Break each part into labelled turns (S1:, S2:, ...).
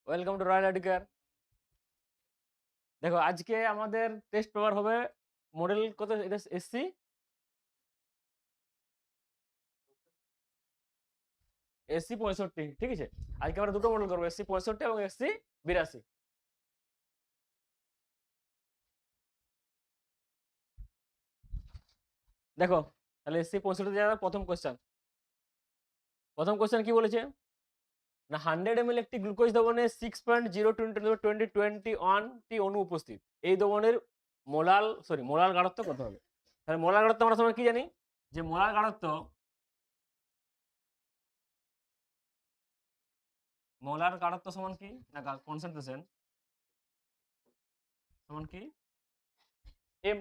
S1: Welcome to royal educare. দেখো আজকে আমাদের টেস্ট পেপার হবে মডেল কত, এটা এসসি এসসি 65, ঠিক আছে। আজকে আমরা দুটো মডেল করবো, এসসি 65 এবং এসসি 82। দেখো তাহলে এসসি 65 যাওয়ার প্রথম কোশ্চেন কি বলেছে না, 100 ml একটি গ্লুকোজ দ্রবণে 6.02 × 10⁻20 অণু উপস্থিত। এই দ্রবণের মোলাল গাঢ়ত্ব কত হবে? তাহলে মোলার গাঢ়ত্ব আমরা সবাই কি জানি, যে মোলার গাঢ়ত্ব সমান কি না, কনসেন্ট্রেশন সমান কি এম।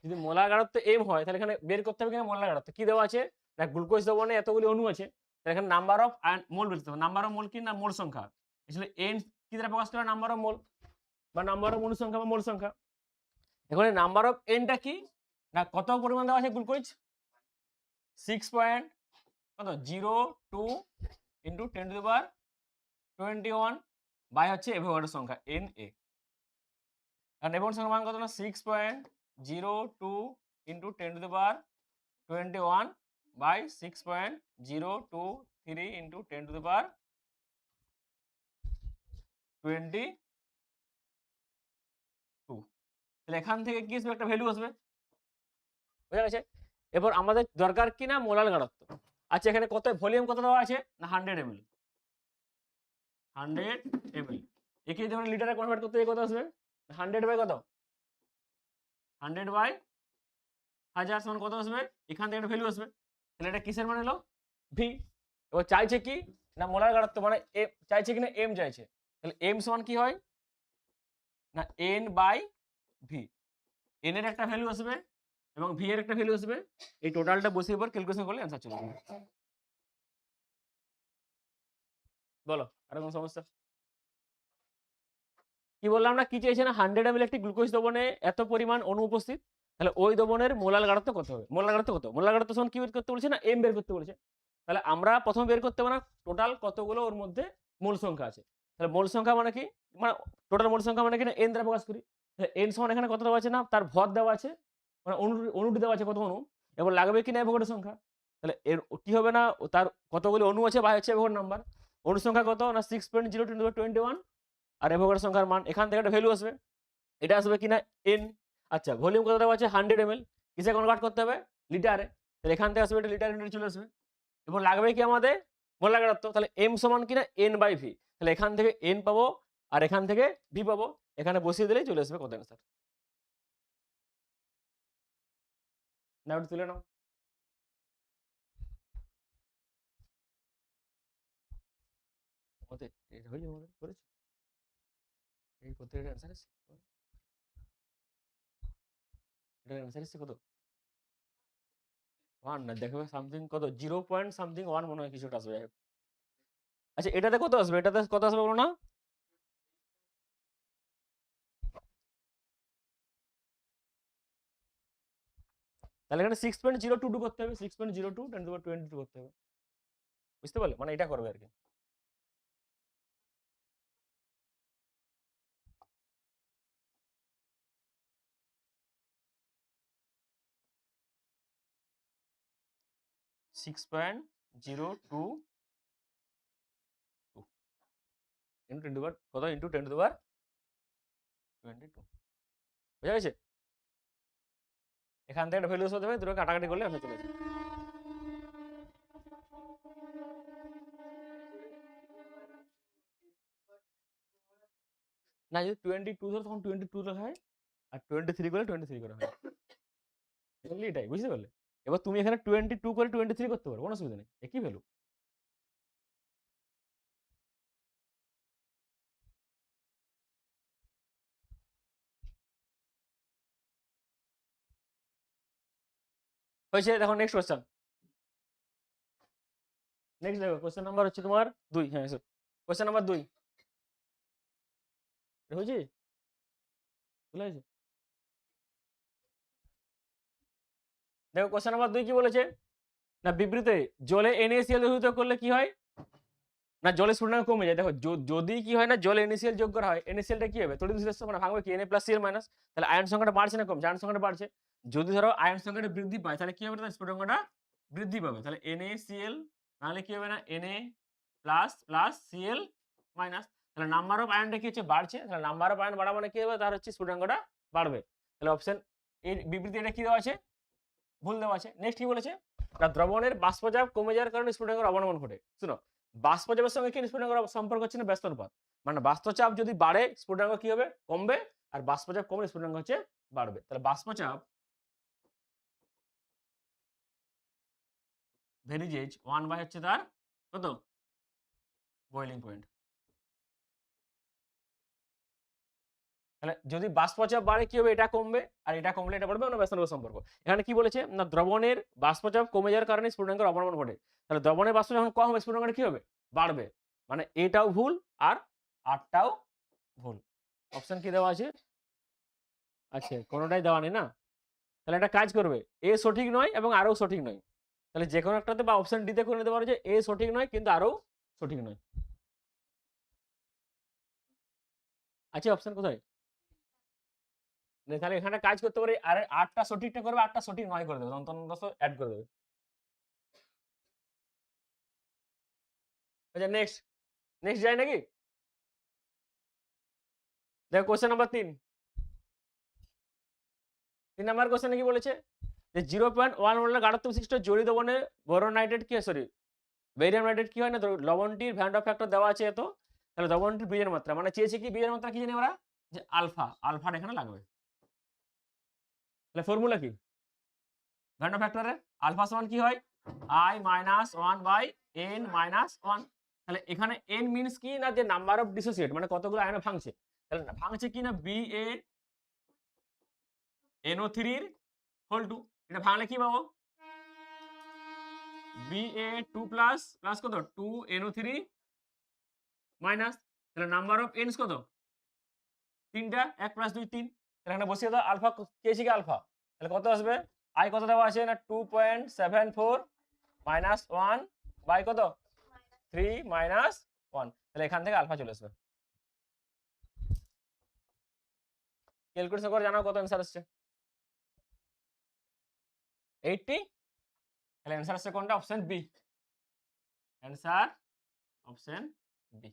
S1: যদি মোলার গাঢ়ত্ব এম হয় তাহলে এখানে বের করতে হবে মোলার গাঢ়ত্ব কি দেওয়া আছে না, গ্লুকোজ দ্রবণে এতগুলি অণু আছে, তাহলে এখানে নাম্বার অফ মোল বের করতে হবে। নাম্বার অফ মোল কি না, মোল সংখ্যা। আসলে এন কি দ্বারা প্রকাশ করা, নাম্বার অফ মোল বা নাম্বার অফ অণু সংখ্যা বা মোল সংখ্যা। এখন নাম্বার অফ এনটা কি না, কত পরিমাণ দেওয়া আছে গ্লুকোজ 6.02 × 10⁻21 বাই হচ্ছে অ্যাভোগাড্রো সংখ্যা এন এ। কারণ অ্যাভোগাড্রো সংখ্যা মান কত না 6.02 × 10⁻21 বাই 6.023 × 10⁻22। তাহলে এখান থেকে কি আসবে, একটা ভ্যালু আসবে, বুঝা গেছে। এবার আমাদের দরকার কি না, মোলার গাঢ়ত্ব। আচ্ছা এখানে কত ভলিউম কত দেওয়া আছে না 100 ml। 100 ml একে যদি আমরা লিটারে কনভার্ট করতে কত আসবে, 100 বাই কত, 100/1000 সমান কত আসবে, এখান থেকে একটা ভ্যালু আসবে। তাহলে এটা কিসের মান হলো, ভি। এবার চাইছে কি না মোলার গাঢ়ত্ব, মানে চাইছে কি না এম চাইছে। তাহলে এম সমান কি হয় না n/v। n এর একটা ভ্যালু আসবে এবং ভি এর একটা ভ্যালু আসবে। এই টোটালটা বসিয়ে পর ক্যালকুলেশন করলে অ্যান্সার চলে যাবে। বলো আর কোনো সমস্যা? কি বললাম না, কি চাইছে না 100 ml একটি গ্লুকোজ দ্রবণে এত পরিমাণ অণু উপস্থিত, তাহলে ওই দ্রবণের মোলার গাঢ়ত্ব কত হবে। মোলার গাঢ়ত্ব কত, মোলার গাঢ়ত্ব সমান কি বের করতে বলেছে না, এম বের করতে বলেছে। তাহলে আমরা প্রথমে বের করতে হবে না টোটাল কতগুলো ওর মধ্যে মোল সংখ্যা আছে। তাহলে মোল সংখ্যা মানে কি, মানে টোটাল মোল সংখ্যা মানে কি না এন দ্বারা প্রকাশ করি। এন সমান এখানে কত দেওয়া আছে না, তার ভর দেওয়া আছে, মানে অণুটি দেওয়া আছে কত অণু, এবং লাগবে কি না অ্যাভোগাড্রো সংখ্যা। তাহলে এর কি হবে না, তার কতগুলো অণু আছে বা হচ্ছে অ্যাভোগাড্রো নাম্বার। অণু সংখ্যা কত না 6.0 × 10⁻21 আর অ্যাভোগাড্রো সংখ্যার মান, এখান থেকে একটা ভ্যালু আসবে, এটা আসবে কিনা এন। আচ্ছা ভলিউম কত দেওয়া আছে 100 ml, কিসে কনভার্ট করতে হবে, লিটারে। তাহলে এখান থেকে আসবে এটা লিটার ইউনিট চলে আসবে। এবং লাগবে কি আমাদের মোলার গাঢ়ত্ব, তাহলে এম সমান কিনা n/v। তাহলে এখান থেকে এন পাবো আর এখান থেকে ভি পাবো, এখানে বসিয়ে দিলেই চলে আসবে কত অ্যান্সার। না ওটা তুলে নাও। আমাদের এটা হয়ে যাবে, আমাদের করেছি এই প্রত্যেকটা অ্যান্সার এসেছে, এটা অ্যান্সার এসেছে কত 1 না, দেখো সামথিং কত 0.1 মনে হয় কিছুটা আসবে। আচ্ছা এটাতে কত আসবে, এটাতে কত আসবে বলো না, তাহলে এখানে 6.022 করতে হবে, 6.02 10⁻22 করতে হবে, বুঝতে পারলে, মানে এটা করবে আর কি। Six point zero two into 10 কত ইন্টু 10⁻22, বুঝা গেছে। এখান থেকে একটা ভ্যালু হতে হবে, দুটো কাটাকাটি করলে আমরা চলে যাবে। না যদি 22 ধরো তখন 22 লেখা হয়, আর 23 করলে 23 করা হয়, বুঝলি, এটাই বুঝতে পারলে। এবার তুমি এখানে 22 করে 23 করতে পারো, কোনো অসুবিধা নেই, একই ভ্যালু। হয়েছে, দেখো নেক্সট কোশ্চেন। নেক্সট দেখো কোশ্চেন নাম্বার হচ্ছে তোমার 2, হ্যাঁ কোশ্চেন নাম্বার 2 হয়েছে, চলে আসে। দেখো কোশ্চেন নাম্বার 2 কি বলেছে না, বিবৃতে জলে NaCl দ্রবীভূত করলে কি হয় না জলের স্ফুটনাঙ্ক কমে যায়। দেখো যদি কি হয় না জলে NaCl যোগ করা হয়, NaCl টা কি হবে? তড়িৎ বিশ্লেষণ মানে ভাঙবে কি? Na plus Cl minus. তাহলে আয়ন সংখ্যাটা বাড়ছে না কমছে? আয়ন সংখ্যাটা বাড়ছে। যদি ধরো আয়ন সংখ্যাটা বৃদ্ধি পায় তাহলে কি হবে? তার স্ফুটনাঙ্কটা বৃদ্ধি পাবে। তাহলে NaCl নাহলে কি হবে না? Na plus plus Cl minus. তাহলে নাম্বার অফ আয়নটা কি হচ্ছে? বাড়ছে। তাহলে নাম্বার অফ আয়ন বাড়া মানে কি হবে? তার হচ্ছে স্ফুটনাঙ্কটা বাড়বে। তাহলে অপশন এর বিবৃতি এটা কি দেওয়া আছে? ভুল দেওয়া আছে। নেক্সট কি বলেছে? না দ্রবণের বাষ্পচাপ কমে যাওয়ার কারণে স্ফুটনাঙ্কের অবনমন ঘটে। শুনো, বাষ্পচাপের সঙ্গে কি স্ফুটনাঙ্কের সম্পর্ক হচ্ছে না ব্যস্ত অনুপাত। মানে বাষ্পচাপ যদি বাড়ে স্ফুটনাঙ্ক কি হবে? কমবে। আর বাষ্পচাপ কমলে স্ফুটনাঙ্ক হচ্ছে বাড়বে। তাহলে বাষ্পচাপ ভেরিজেজ 1 বাই হচ্ছে তার কত? Boiling point. তাহলে যদি বাষ্পচাপ বাড়ে কি হবে? এটা কমবে আর এটা কমলে এটা বাড়বে, মানে ব্যস্ত অনুপাত সম্পর্ক। এখানে কি বলেছে? না দ্রবণের বাষ্পচাপ কমে যাওয়ার কারণে স্ফুটনাঙ্কের অবনমন ঘটে। তাহলে দ্রবণের বাষ্প যখন কম হবে স্ফুটনাঙ্কটা কি হবে? বাড়বে। মানে এটাও ভুল আর 8টাও ভুল। অপশন কি দেওয়া আছে? আচ্ছা, কোনটাই দেওয়া নেই না? তাহলে একটা কাজ করবে, এ সঠিক নয় এবং আরও সঠিক নয়। তাহলে যে কোনো একটাতে বা অপশন ডিতে করে নিতে পারো যে এ সঠিক নয় কিন্তু আরও সঠিক নয়। আছে অপশন কোথায়? তাহলে এখানে কাজ করতে পারি আর 8টা সঠিকটা করবে, 8টা সঠিক নয় করে দেবে, তখন 10 অ্যাড করে দেবে। আচ্ছা নেক্সট, নেক্সট যাই নাকি? দেখো কোশ্চেন নাম্বার 3। 3 নাম্বার কোশ্চেনে কি বলেছে? যে 0.1 মোলার গাঢ়ত্ব বিশিষ্ট জলীয় দ্রবণে বোরন নাইট্রেট কি সরি বেরিয়াম নাইট্রেট কি হয় না লবণটির ভ্যান ডট ফ্যাক্টর দেওয়া আছে এত, তাহলে দ্রবণটির বীজের মাত্রা মানে চেয়েছে কি বীজের মাত্রা কি জানি আমরা? যে আলফা, আলফাটা এখানে লাগবে। তাহলে ফর্মুলা কি? ভ্যান ডট ফ্যাক্টরের আলফা সমান কি হয়? I minus 1 by n minus 1। তাহলে এখানে n মিন্স কি না যে নাম্বার অফ ডিসোসিয়েট মানে কতগুলো আয়ন ভাঙছে। তাহলে ভাঙছে কি না BaNO3 এর হোল 2। এটা ভাঙলে কি পাবো? Ba2 প্লাস প্লাস কত 2NO3 মাইনাস, তাহলে নাম্বার অফ এনস কত? 3টা, 1 প্লাস 2 3। তাহলে এখানে বসিয়ে দাও আলফা কেছি কি আলফা, তাহলে কত আসবে? আই কত দেওয়া আছে না 2.74 মাইনাস 1 বাই কত 3 মাইনাস 1। তাহলে এখান থেকে আলফা চলে আসবে। ক্যালকুলেশন করে জানাও কত অ্যান্সার আসছে? 80। তাহলে অ্যান্সার আসছে কোনটা? Option B. Answer option B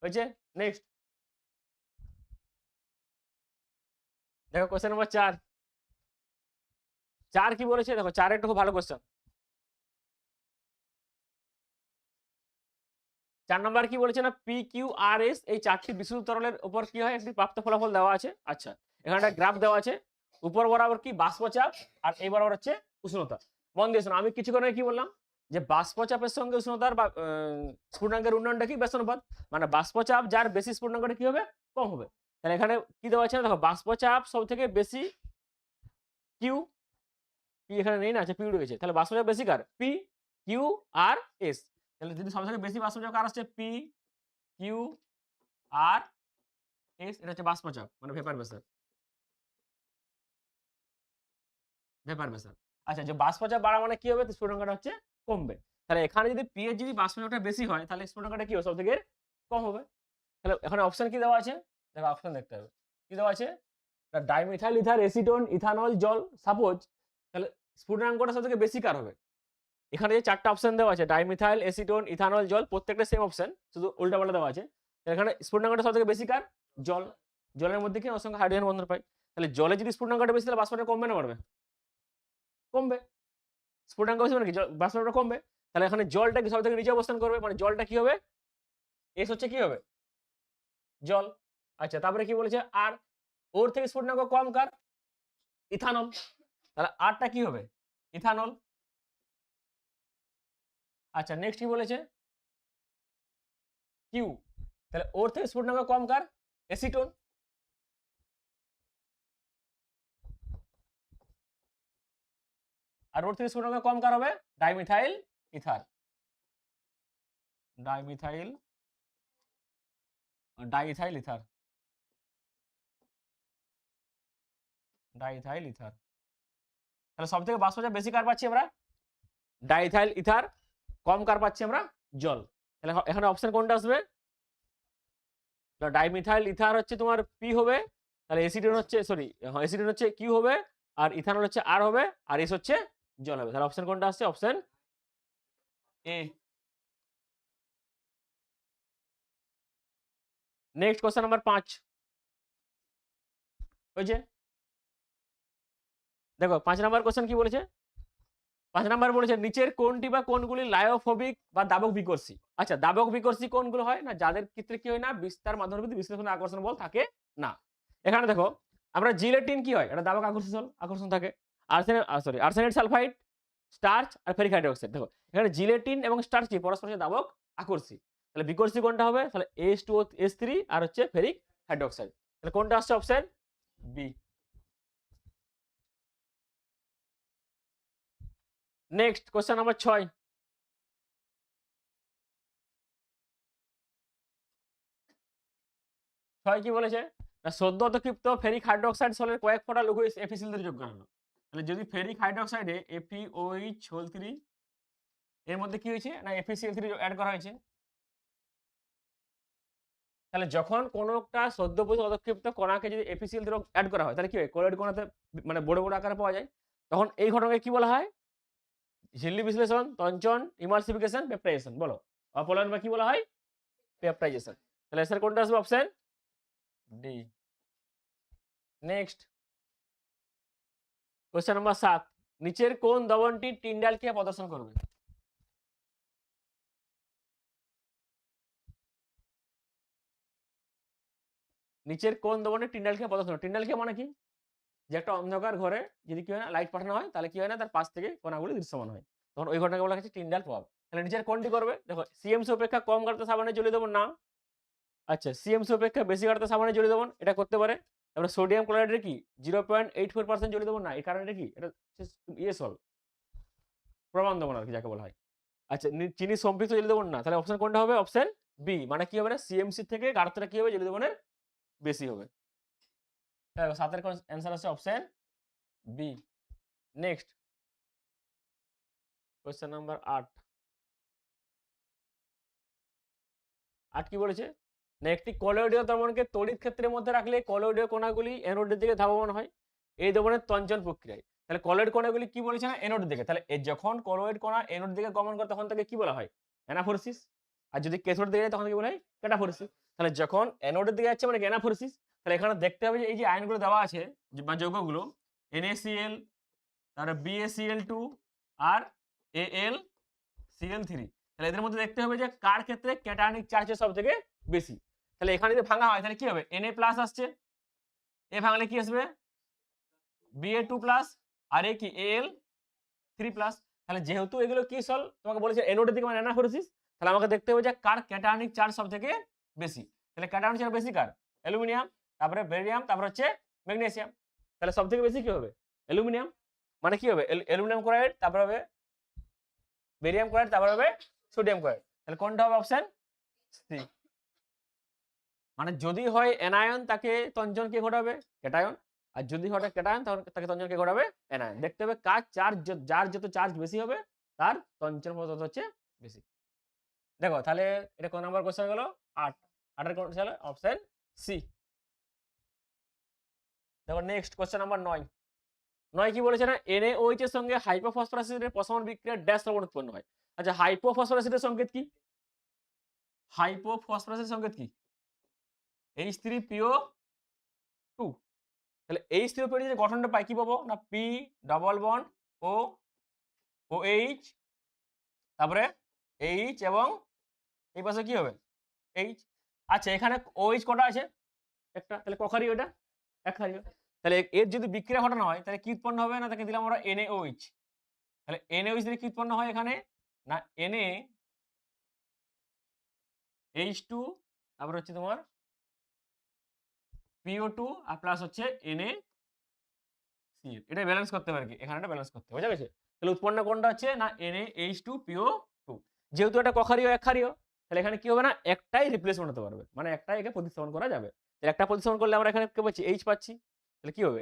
S1: হয়েছে। নেক্সট দেখো কোশ্চেন নম্বর 4। 4 কি বলেছে দেখো, 4 একটু খুব ভালো কোশ্চেন। 4 নাম্বার কি বলেছে না PQRS এই 4টি বিশুদ্ধ তরলের উপর কি হয় একটি প্রাপ্ত ফলাফল দেওয়া আছে। আচ্ছা, এখানে একটা গ্রাফ দেওয়া আছে, উপর বরাবর কি বাষ্পচাপ আর এই বরাবর হচ্ছে উষ্ণতা। মন দিয়ে শোনো, আমি কিছুক্ষণ আগে কি বললাম যে বাষ্পচাপের সঙ্গে উষ্ণতার বা স্ফুটনাঙ্কের উন্নয়নটা কি ব্যস্ত অনুপাত, মানে বাষ্পচাপ যার বেশি স্ফুটনাঙ্কটা কি হবে? কম হবে। তাহলে এখানে কি দেওয়া আছে দেখো, বাষ্পচাপ সব থেকে বেশি কিউ, পি এখানে নেই না, আছে পি রয়েছে, তাহলে বাষ্পচাপ বেশি কার? P Q R S. তাহলে যদি সব থেকে বেশি বাষ্পচাপ কার আসছে? পি কিউ আর এস, এটা হচ্ছে বাষ্পচাপ মানে ভেপার প্রেসার, ভেপার প্রেসার। আচ্ছা, যে বাষ্পচাপ বাড়া মানে কি হবে? স্ফুটনাঙ্কটা হচ্ছে কমবে। তাহলে এখানে যদি পি এর যদি বাষ্পচাপটা বেশি হয় তাহলে স্ফুটনাঙ্কটা কি হবে? সব থেকে কম হবে। তাহলে এখানে অপশন কি দেওয়া আছে? দেখো অপশন দেখতে হবে কি দেওয়া আছে। ডাইমিথাইল ইথার এসিটোন ইথানল জল সাপোজ, তাহলে স্ফুটনাঙ্কটা সব থেকে বেশি কার হবে? এখানে যে 4টা অপশন দেওয়া আছে ডাইমিথাইল এসিটোন ইথানল জল প্রত্যেকটা সেম অপশন, শুধু উল্টাপাল্টা দেওয়া আছে। এখানে স্ফুটনাঙ্কটা সব থেকে বেশি কার? জল। জলের মধ্যে কি ওর সঙ্গে হাইড্রোজেন বন্ধন পাই। তাহলে জলে যদি স্ফুটনাঙ্কটা বেশি তাহলে বাষ্পটা কমবে না বাড়বে? কমবে। স্ফুটনাঙ্ক বেশি মানে কি বাষ্পটা কমবে। তাহলে এখানে জলটা কি সব থেকে নিচে অবস্থান করবে, মানে জলটা কি হবে? এস হচ্ছে কি হবে? জল। আচ্ছা, তারপরে কি বলেছে? আর ওর থেকে স্ফুটনাঙ্ক কম কার? ইথানল। তাহলে আরটা কি হবে? ইথানল। আচ্ছা, নেক্সট কি বলেছে? কিউ। তাহলে ওর থেকে স্ফুটনাঙ্ক কম কার? এসিটোন। আর ওর থেকে স্ফুটনাঙ্ক কম কার হবে? Dimethyl ether. Dimethyl diethyl ether, diethyl ether. তাহলে সব থেকে বাষ্পচাপ বেশি কার পাচ্ছি আমরা? ডাইথাইল ইথার, কম কার পাচ্ছি আমরা? জল। তাহলে এখানে অপশন কোনটা আসবে? ডাইমিথাইল ইথার হচ্ছে তোমার পি হবে, তাহলে এসিডিন হচ্ছে সরি এসিডিন হচ্ছে কিউ হবে, আর ইথানল হচ্ছে আর হবে, আর এস হচ্ছে জল হবে। তাহলে অপশন কোনটা আসছে? Option A. Next question number 5 হয়েছে। দেখো 5 নাম্বার কোশ্চেন কি বলেছে? 5 নাম্বার বলেছে নিচের কোনটি বা কোনগুলি লায়োফোবিক বা দাবক বিকর্ষী। আচ্ছা, দাবক বিকর্ষী কোনগুলো হয়? না যাদের ক্ষেত্রে কি হয় না, বিস্তার মাধ্যমে বিশ্লেষণ আকর্ষণ বল থাকে না। এখানে দেখো আমরা জিলেটিন কি হয়? এটা দাবক আকর্ষণ থাকে। আর্সেনেট সালফাইড, স্টার্চ আর ফেরিক হাইড্রোক্সাইড। দেখো এখানে জিলেটিন এবং স্টার্চ কি পরস্পরের দাবক আকর্ষী। তাহলে বিকর্ষী কোনটা হবে? তাহলে H2O3 আর হচ্ছে ফেরিক হাইড্রোক্সাইড। তাহলে কোনটা আসছে? Option B. Next question number 6 কি বলেছে? না সদ্য অতক্ষিপ্ত ফেরিক হাইড্রোক্সাইড সলের কয়েক ফোঁটা লঘু এফিসিএল যোগ করা হলো। তাহলে যদি ফেরিক হাইড্রোক্সাইডে FeOH3 এর মধ্যে কি হয়েছে না FeCl3 অ্যাড করা হয়েছে। তাহলে যখন কোনো একটা সদ্য অতক্ষিপ্ত কণাকে যদি FeCl3 অ্যাড করা হয় তাহলে কি হয়? কলোয়েড কণাতে মানে বড় বড় আকারে পাওয়া যায়। তখন এই ঘটনাকে কি বলা হয়? ঝিল্লি বিশ্লেষণ, তঞ্চন, ইমালসিফিকেশন, পেপটাইজেশন। বলো অপলয়ন বা কি বলা হয়? পেপটাইজেশন। তাহলে স্যার কোনটা আসবে? Option D. Next question number 7 নিচের কোন দ্রবণটি টিন্ডালকে প্রদর্শন করবে? নিচের কোন দ্রবণে টিন্ডালকে প্রদর্শন? টিন্ডালকে মানে কি? যে একটা অন্ধকার ঘরে যদি কি হয় না লাইট পাঠানো হয় তাহলে কি হয় না তার পাশ থেকে কণাগুলি দৃশ্যমান হয়, তখন ওই ঘটনাকে বলা হচ্ছে টিন্ডাল প্রভাব। তাহলে নিচের কোনটি করবে? দেখো সিএমসি অপেক্ষা কম গাঢ়তা সাবানে জলীয় দ্রবণ না। আচ্ছা, সিএমসি অপেক্ষা বেশি গাঢ়তা সাবানে জলীয় দ্রবণ, এটা করতে পারে। তারপরে সোডিয়াম ক্লোরাইডের কি 0.84% জলীয় দ্রবণ না, এই কারণে কি এটা ইয়ে সল প্রমাণ দ্রবণ আর কি যাকে বলা হয়। আচ্ছা, চিনি সম্পৃক্ত জলীয় দ্রবণ না, তাহলে অপশন কোনটা হবে? Option B. মানে কি হবে না সিএমসি থেকে গাঢ়তাটা কি হবে জলীয় দ্রবণের বেশি হবে। তাহলে 7 এর অ্যান্সার আছে option B. Next question number 8 কি বলেছে? না একটি কলোয়েডীয় দ্রবণকে তড়িৎ ক্ষেত্রের মধ্যে রাখলে কলোয়েডীয় কণাগুলি অ্যানোডের দিকে ধাবমান হয় এই দ্রবণের তঞ্চন প্রক্রিয়ায়। তাহলে কলোয়েড কণাগুলি কি বলেছে না অ্যানোডের দিকে। তাহলে যখন কলোয়েড কণা অ্যানোডের দিকে গমন করে তখন তাকে কি বলা হয়? অ্যানাফোরসিস। আর যদি ক্যাথোডের দিকে যায় তখন কি বলা হয়? ক্যাটাফোরসিস। তাহলে যখন অ্যানোডের দিকে যাচ্ছে মানে অ্যানাফোরসিস। তাহলে এখানে দেখতে হবে যে এই যে আয়নগুলো দেওয়া আছে বা যৌগগুলো NaCl, তারপরে BaCl2 আর AlCl3, তাহলে এদের মধ্যে দেখতে হবে যে কার ক্ষেত্রে ক্যাটায়নিক চার্জের সব থেকে বেশি। তাহলে এখানে যদি ভাঙা হয় তাহলে কি হবে? Na+ আসছে, এ ভাঙলে কি আসবে? Ba2+, আর এ কি Al3+। তাহলে যেহেতু এগুলো কি সল তোমাকে বলেছে অ্যানোডের দিকে মানে অ্যানাফোরসিস, তাহলে আমাকে দেখতে হবে যে কার ক্যাটায়নিক চার্জ সব থেকে বেশি। তাহলে ক্যাটায়নিক চার্জ বেশি কার? অ্যালুমিনিয়াম, তারপরে বেরিয়াম, তারপরে হচ্ছে ম্যাগনেসিয়াম। তাহলে সব থেকে বেশি কি হবে? অ্যালুমিনিয়াম। মানে কি হবে? অ্যালুমিনিয়াম ক্লোরাইড, তারপর হবে বেরিয়াম ক্লোরাইড, তারপর হবে সোডিয়াম ক্লোরাইড। তাহলে কোনটা হবে? Option C. মানে যদি হয় অ্যানায়ন তাকে তঞ্চন কে ঘটাবে? ক্যাটায়ন। আর যদি হয় ক্যাটায়ন তাকে তঞ্চন কে ঘটাবে? অ্যানায়ন। দেখতে হবে কার চার্জ যার যত চার্জ বেশি হবে তার তঞ্চন পদার্থ হচ্ছে বেশি। দেখো তাহলে এটা কোন নাম্বার কোশ্চেন গেল? 8। 8 এর কোশ্চেন অপশন সি। দেখো নেক্সট কোশ্চেন নাম্বার 9 কি বলেছে না NaOH এর সঙ্গে হাইপোফসফরাস অ্যাসিডের প্রশমন বিক্রিয়ায় ড্যাশ দ্রবণ উৎপন্ন হয়। আচ্ছা, হাইপোফসফরাস অ্যাসিডের সংকেত কি? হাইপোফসফরাসের সংকেত কি? H3PO2। তাহলে H3PO যে গঠনটা পাই কি পাবো না P double bond O OH, তারপরে H এবং এই পাশে কি হবে? H। আচ্ছা, এখানে OH কটা আছে? একটা। তাহলে কখারি ওটা? এক ক্ষারীয়। তাহলে এর যদি বিক্রিয়া ঘটানো হয় তাহলে কি উৎপন্ন হবে? না তাকে দিলাম আমরা NaOH। তাহলে NaOH দিয়ে কি উৎপন্ন হয় এখানে? না NaH2, তারপর হচ্ছে তোমার PO2 আর প্লাস হচ্ছে NaCl। এটা ব্যালেন্স করতে হবে আর কি, এখানে এটা ব্যালেন্স করতে হবে, বুঝা গেছে? তাহলে উৎপন্ন কোনটা হচ্ছে না NaH2PO2। যেহেতু এটা কক্ষারীয় একক্ষারীয় তাহলে এখানে কি হবে না একটাই রিপ্লেসমেন্ট হতে পারবে, মানে একটাই একে প্রতিস্থাপন করা যাবে। তাহলে একটা প্রতিস্থাপন করলে আমরা এখানে কি পাচ্ছি? H পাচ্ছি। তাহলে কি হবে?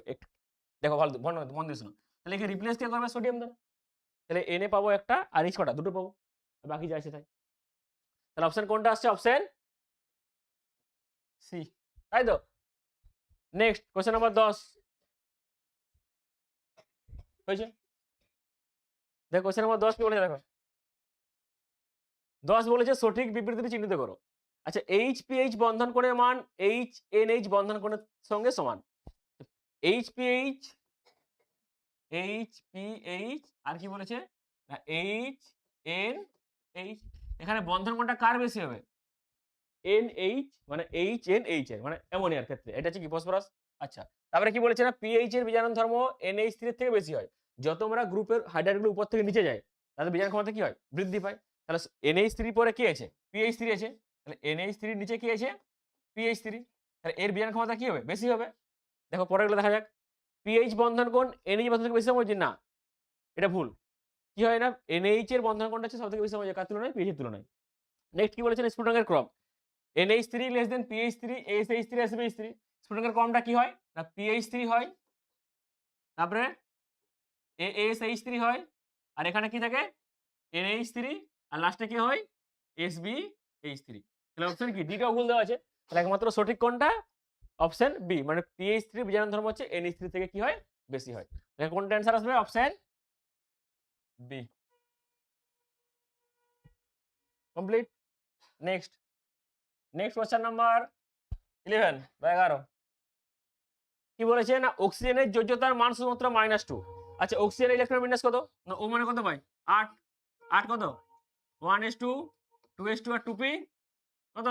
S1: দেখো ভালো মন দিয়ে শোনো। তাহলে একে রিপ্লেস কে করবে? সোডিয়াম দ্বারা। তাহলে এন এ পাবো একটা আর এইচ কটা দুটো পাবো, বাকি যা আছে তাই। তাহলে অপশন কোনটা আসছে? অপশন সি, তাই তো। নেক্সট কোশ্চেন নাম্বার 10 হয়েছে। দেখো কোশ্চেন নাম্বার 10 কি বলেছে দেখো। 10 বলেছে সঠিক বিবৃতিটি চিহ্নিত করো। আচ্ছা, এইচ বন্ধন কোণের মান এইচ বন্ধন কোণের সঙ্গে সমান। এইচ আর কি বলেছে না এইচ। এখানে বন্ধন কোণটা কার বেশি হবে? NH মানে HNH এর মানে অ্যামোনিয়ার ক্ষেত্রে এটা হচ্ছে কি ফসফরাস। আচ্ছা, তারপরে কি বলেছে না পিএইচ এর বিজারণ ধর্ম NH3 এর থেকে বেশি হয়। যত আমরা গ্রুপের হাইড্রাইডগুলো উপর থেকে নিচে যায় তাদের বিজারণ ক্ষমতা কি হয়? বৃদ্ধি পায়। তাহলে NH3 পরে কি আছে? PH3 আছে। তাহলে NH3 এর নিচে কি আছে? PH3। তাহলে এর বিজারণ ক্ষমতা কি হবে? বেশি হবে। দেখো পরেরগুলো দেখা যাক। পিএইচ বন্ধন কোণ NH বন্ধন থেকে বেশি সময় না, এটা ভুল। কি হয় না NH এর বন্ধন কোণটা হচ্ছে সবথেকে বেশি সময় কার তুলনায়? PH এর তুলনায়। নেক্সট কি বলেছেন? স্ফুটনাঙ্কের ক্রম NH3 less than PH3 SH3 SBH3 স্ফুটনাঙ্কের ক্রমটা কি হয় না PH3 হয়, তারপরে ASH3 হয়, আর এখানে কি থাকে NH3 আর লাস্টে কি হয় SBH3। তাহলে অপশন কি ডিটাও ভুল দেওয়া আছে। তাহলে একমাত্র সঠিক কোনটা? অপশন বি মানে PH3 বিজারণ ধর্ম হচ্ছে NH3 থেকে কি হয়? বেশি হয়। তাহলে কোনটা অ্যানসার আসবে? Option B. Complete. Next question number 11 বা 11 কি বলেছে না অক্সিজেনের যোজ্যতার মান শুধুমাত্র -2। আচ্ছা, অক্সিজেনের ইলেকট্রন বিন্যাস কত? না ও মানে কত ভাই? 8। 8 কত? 1s2 2s2 আর 2p কত?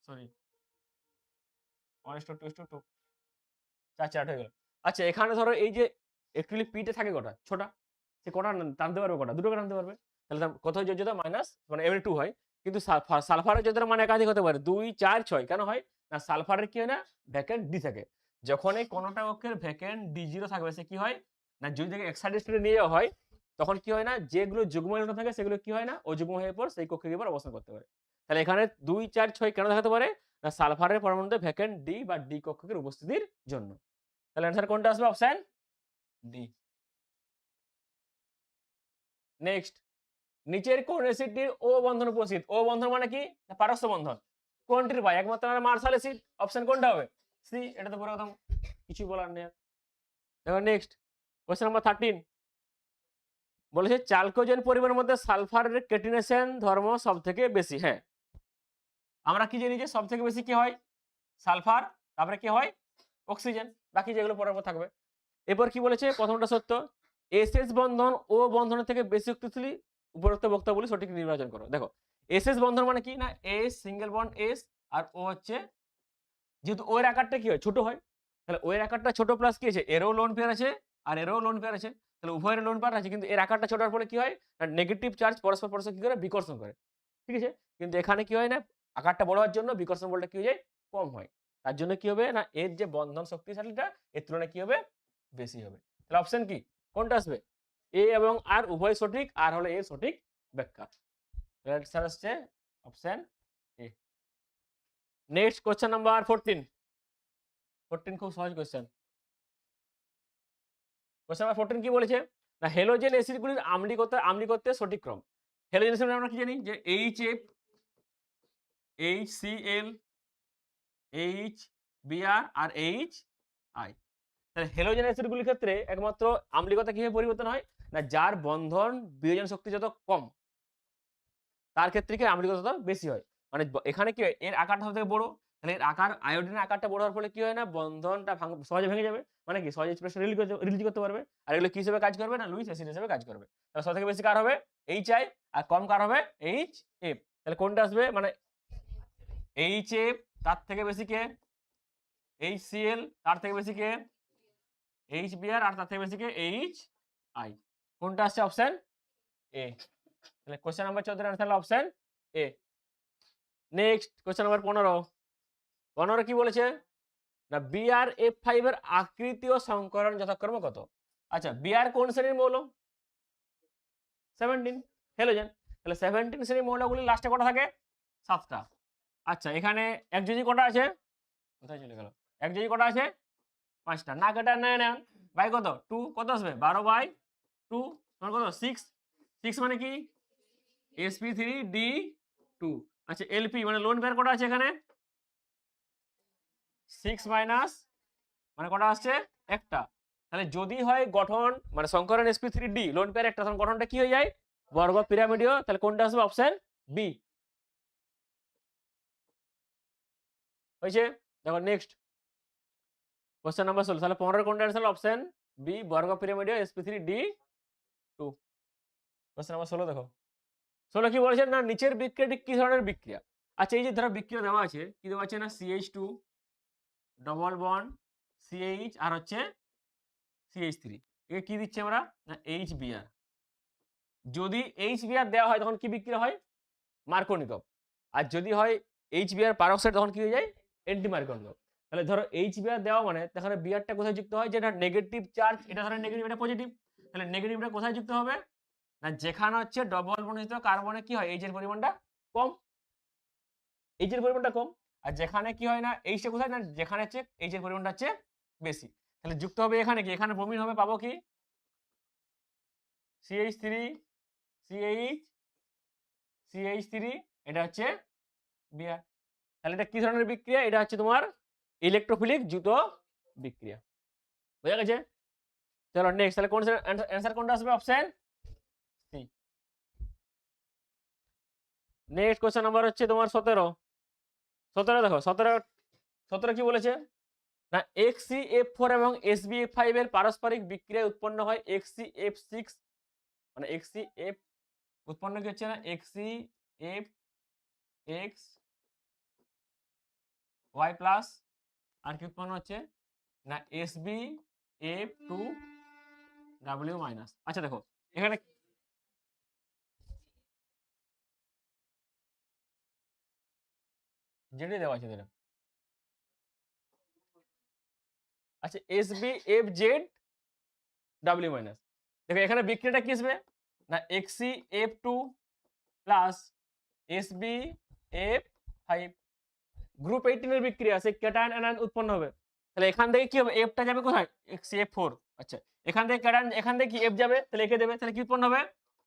S1: সরি 1s2 2s2 2 4 4 হয়ে গেল। আচ্ছা, এখানে ধরো এই যে অ্যাকচুয়ালি পিতে থাকে কটা? ছটা। সে কটা টানতে পারবে কটা? দুটোকে টানতে পারবে। তাহলে তার কত যোজ্যতা মাইনাস মানে এমনি 2 হয়। কিন্তু সালফারের যোজ্যতার মান একাধিক হতে পারে 2 4 6 কেন হয়? না সালফারের কি হয় না ভ্যাকেন্ট ডি থাকে। যখনই কোনটা অক্ষের ভ্যাকেন্ট D0 থাকবে সে কি হয় না যদি তাকে এক্সাইটেড স্টেটে নিয়ে যাওয়া হয় তখন কি হয় না যেগুলো যুগ্ম ইলেকট্রন থাকে সেগুলো কি হয় না অযুগ্ম হয়ে পর সেই কক্ষে গিয়ে অবস্থান করতে পারে। তাহলে এখানে 2 4 6 কেন দেখাতে পারে? না সালফারের পরমাণুতে ভ্যাকেন্ট ডি বা ডি কক্ষকের উপস্থিতির জন্য। তাহলে অ্যান্সার কোনটা আসবে? Option D. নেক্সট নিচের কোন অ্যাসিডটির ও বন্ধন উপস্থিত? ও বন্ধন মানে কি? না পারস্য বন্ধন। কোনটির ভাই? একমাত্র মার্শাল অ্যাসিড। অপশন কোনটা হবে? সি। এটা তো পুরো একদম কিছু বলার নেই। দেখো নেক্সট কোশ্চেন নাম্বার 13 বলেছে চালকোজেন পরিবারের মধ্যে সালফারের কেটিনেশন ধর্ম সবথেকে বেশি। হ্যাঁ, আমরা কি জানি যে সবথেকে বেশি কি হয়? সালফার, তারপরে কি হয়? অক্সিজেন, বাকি যেগুলো পরের পর থাকবে। এরপর কি বলেছে? প্রথমটা সত্য। এসএস বন্ধন ও বন্ধনের থেকে বেশি শক্তিশালী উপরোক্ত বক্তব্যগুলি সঠিক নির্বাচন করো। দেখো এসএস বন্ধন মানে কি না এস সিঙ্গেল বন্ড এস আর ও হচ্ছে যেহেতু ওর আকারটা কি হয় ছোট হয় তাহলে ওর আকারটা ছোট প্লাস কি আছে এরও লোন পেয়ার আছে আর এরও লোন পেয়ার আছে তাহলে উভয়ের লোন পেয়ার আছে কিন্তু এর আকারটা ছোট হওয়ার ফলে কি হয় না নেগেটিভ চার্জ পরস্পর পরস্পর কি করে বিকর্ষণ করে। ঠিক আছে, কিন্তু এখানে কি হয় না আকারটা বড় হওয়ার জন্য বিকর্ষণ বলটা কি হয়ে যায় কম হয়। তার জন্য কি হবে না এর যে বন্ধন শক্তিশালীটা এর তুলনায় কি হবে বেশি হবে। তাহলে অপশন কি কোনটা আসবে? এ এবং আর উভয় সঠিক, আর হলো এর সঠিক ব্যাখ্যা। অ্যান্সার আসছে option A. Next question number 14 খুব সহজ কোশ্চেন। কোশ্চেন নাম্বার 14 কি বলেছে না হেলোজেন অ্যাসিডগুলির আম্লীকত্বের সঠিক ক্রম। হেলোজেন অ্যাসিড আমরা কি জানি যে HF HCl HBr আর HI। তাহলে হেলোজেন অ্যাসিডগুলির ক্ষেত্রে একমাত্র আম্লীকতা কিভাবে পরিবর্তন হয় না যার বন্ধন বিয়োজন শক্তি যত কম তার ক্ষেত্রে কি আম্লীকতা বেশি হয়। মানে এখানে কি হয় এর আকারটা সবথেকে বড় তাহলে এর আকার আয়োডিনের আকারটা বড় হওয়ার ফলে কি হয় না বন্ধনটা সহজে ভেঙে যাবে মানে কি সহজে এক্সপ্রেশন রিলিজ করতে পারবে আর এগুলো কি হিসেবে কাজ করবে না লুইস অ্যাসিড হিসেবে কাজ করবে। তাহলে সবথেকে বেশি কার হবে HI আর কম কার হবে HF। তাহলে কোনটা আসবে মানে HF তার থেকে বেশি কে HCl তার থেকে বেশি কে HBr আর তার থেকে বেশি কে HI। কোনটা আসছে অপশন এ। তাহলে কোশ্চেন নাম্বার 14 এর আনসার হলো option A. Next question number 15 কি বলেছে না BrF5 এর আকৃতি ও সংকরণ যথাক্রমে কত? আচ্ছা Br কোন শ্রেণীর মৌল? 17 হেলোজেন। তাহলে 17 শ্রেণীর মৌলগুলি লাস্টে কটা থাকে? 7টা। আচ্ছা এখানে একযোজি কটা আছে? কোথায় চলে গেল? একযোজি কটা আছে? 5টা। না কেটে নেন বাই কত 2 কত আসবে 12/2 তোমার কত 6 মানে কি sp3d2। আচ্ছা এলপি মানে লোন পেয়ার কটা আছে এখানে 6 মাইনাস মানে কটা আসছে একটা। তাহলে যদি হয় গঠন মানে সংকরণ sp3d লোন পেয়ার একটা, তখন গঠনটা কি হয়ে যায় বর্গ পিরামিডীয়। তাহলে কোনটা আসবে অপশন বি হয়েছে। দেখো নেক্সট কোশ্চেন নাম্বার 16। তাহলে 15 কোনটা অ্যান্সার অপশন বি বর্গ পিরামিডীয় sp3d2। কোশ্চেন নাম্বার 16 দেখো 16 কি বলেছেন না নিচের বিক্রিয়াটি কি ধরনের বিক্রিয়া। আচ্ছা এই যে ধরো বিক্রিয়া দেওয়া আছে কি দেওয়া আছে না CH2 ডবল বন্ড CH আর হচ্ছে CH3 এ কি দিচ্ছে আমরা না HBr। যদি HBr দেওয়া হয় তখন কি বিক্রিয়া হয় মার্কোনিকভ। আর যদি হয় HBr পারক্সাইড তখন কি হয়ে যায় অ্যান্টি মার্কোনিকভ। তাহলে ধরো HBr দেওয়া মানে এখানে বিআরটা কোথায় যুক্ত হয় যেটা নেগেটিভ চার্জ, এটা ধরো নেগেটিভ এটা পজিটিভ। তাহলে নেগেটিভটা কোথায় যুক্ত হবে না যেখানে হচ্ছে ডবল বন্ডিত কার্বনে কি হয় এইচ এর পরিমাণটা কম, এইচ এর পরিমাণটা কম। আর যেখানে কি হয় না এইচটা কোথায় না যেখানে হচ্ছে এইচ এর পরিমাণটা হচ্ছে বেশি। তাহলে যুক্ত হবে এখানে কি এখানে ব্রোমিন হবে পাবো কি CH3 CH CH3 এটা হচ্ছে বিআর। তাহলে এটা কি ধরনের বিক্রিয়া এটা হচ্ছে তোমার ইলেকট্রোফিলিক জুতো বিক্রিয়া। বুঝা গেছে। চলো নেক্সট তাহলে কোন অ্যান্সার কোনটা আসবে option C. Next question number হচ্ছে তোমার 17 দেখো 17 কি বলেছে না XCF4 এবং SbF5 এর পারস্পরিক বিক্রিয়ায় উৎপন্ন হয় XCF6 মানে XCF উৎপন্ন কি হচ্ছে না XCFX Y প্লাস আর কি উৎপন্ন হচ্ছে না SbF2W মাইনাস। আচ্ছা দেখো এখানে যেটাই দেওয়া আছে এটা আচ্ছা SbFZW মাইনাস। দেখো এখানে বিক্রিয়াটা কি আসবে না XCF2 প্লাস SbF5 গ্রুপ 18 এর বিক্রিয়া আছে ক্যাটায়ন অ্যানায়ন উৎপন্ন হবে। তাহলে এখান থেকে কি হবে এফটা যাবে কোথায় XCF4। আচ্ছা এখান থেকে ক্যাটায়ন এখান থেকে কি এফ যাবে তাহলে একে দেবে তাহলে কি উৎপন্ন হবে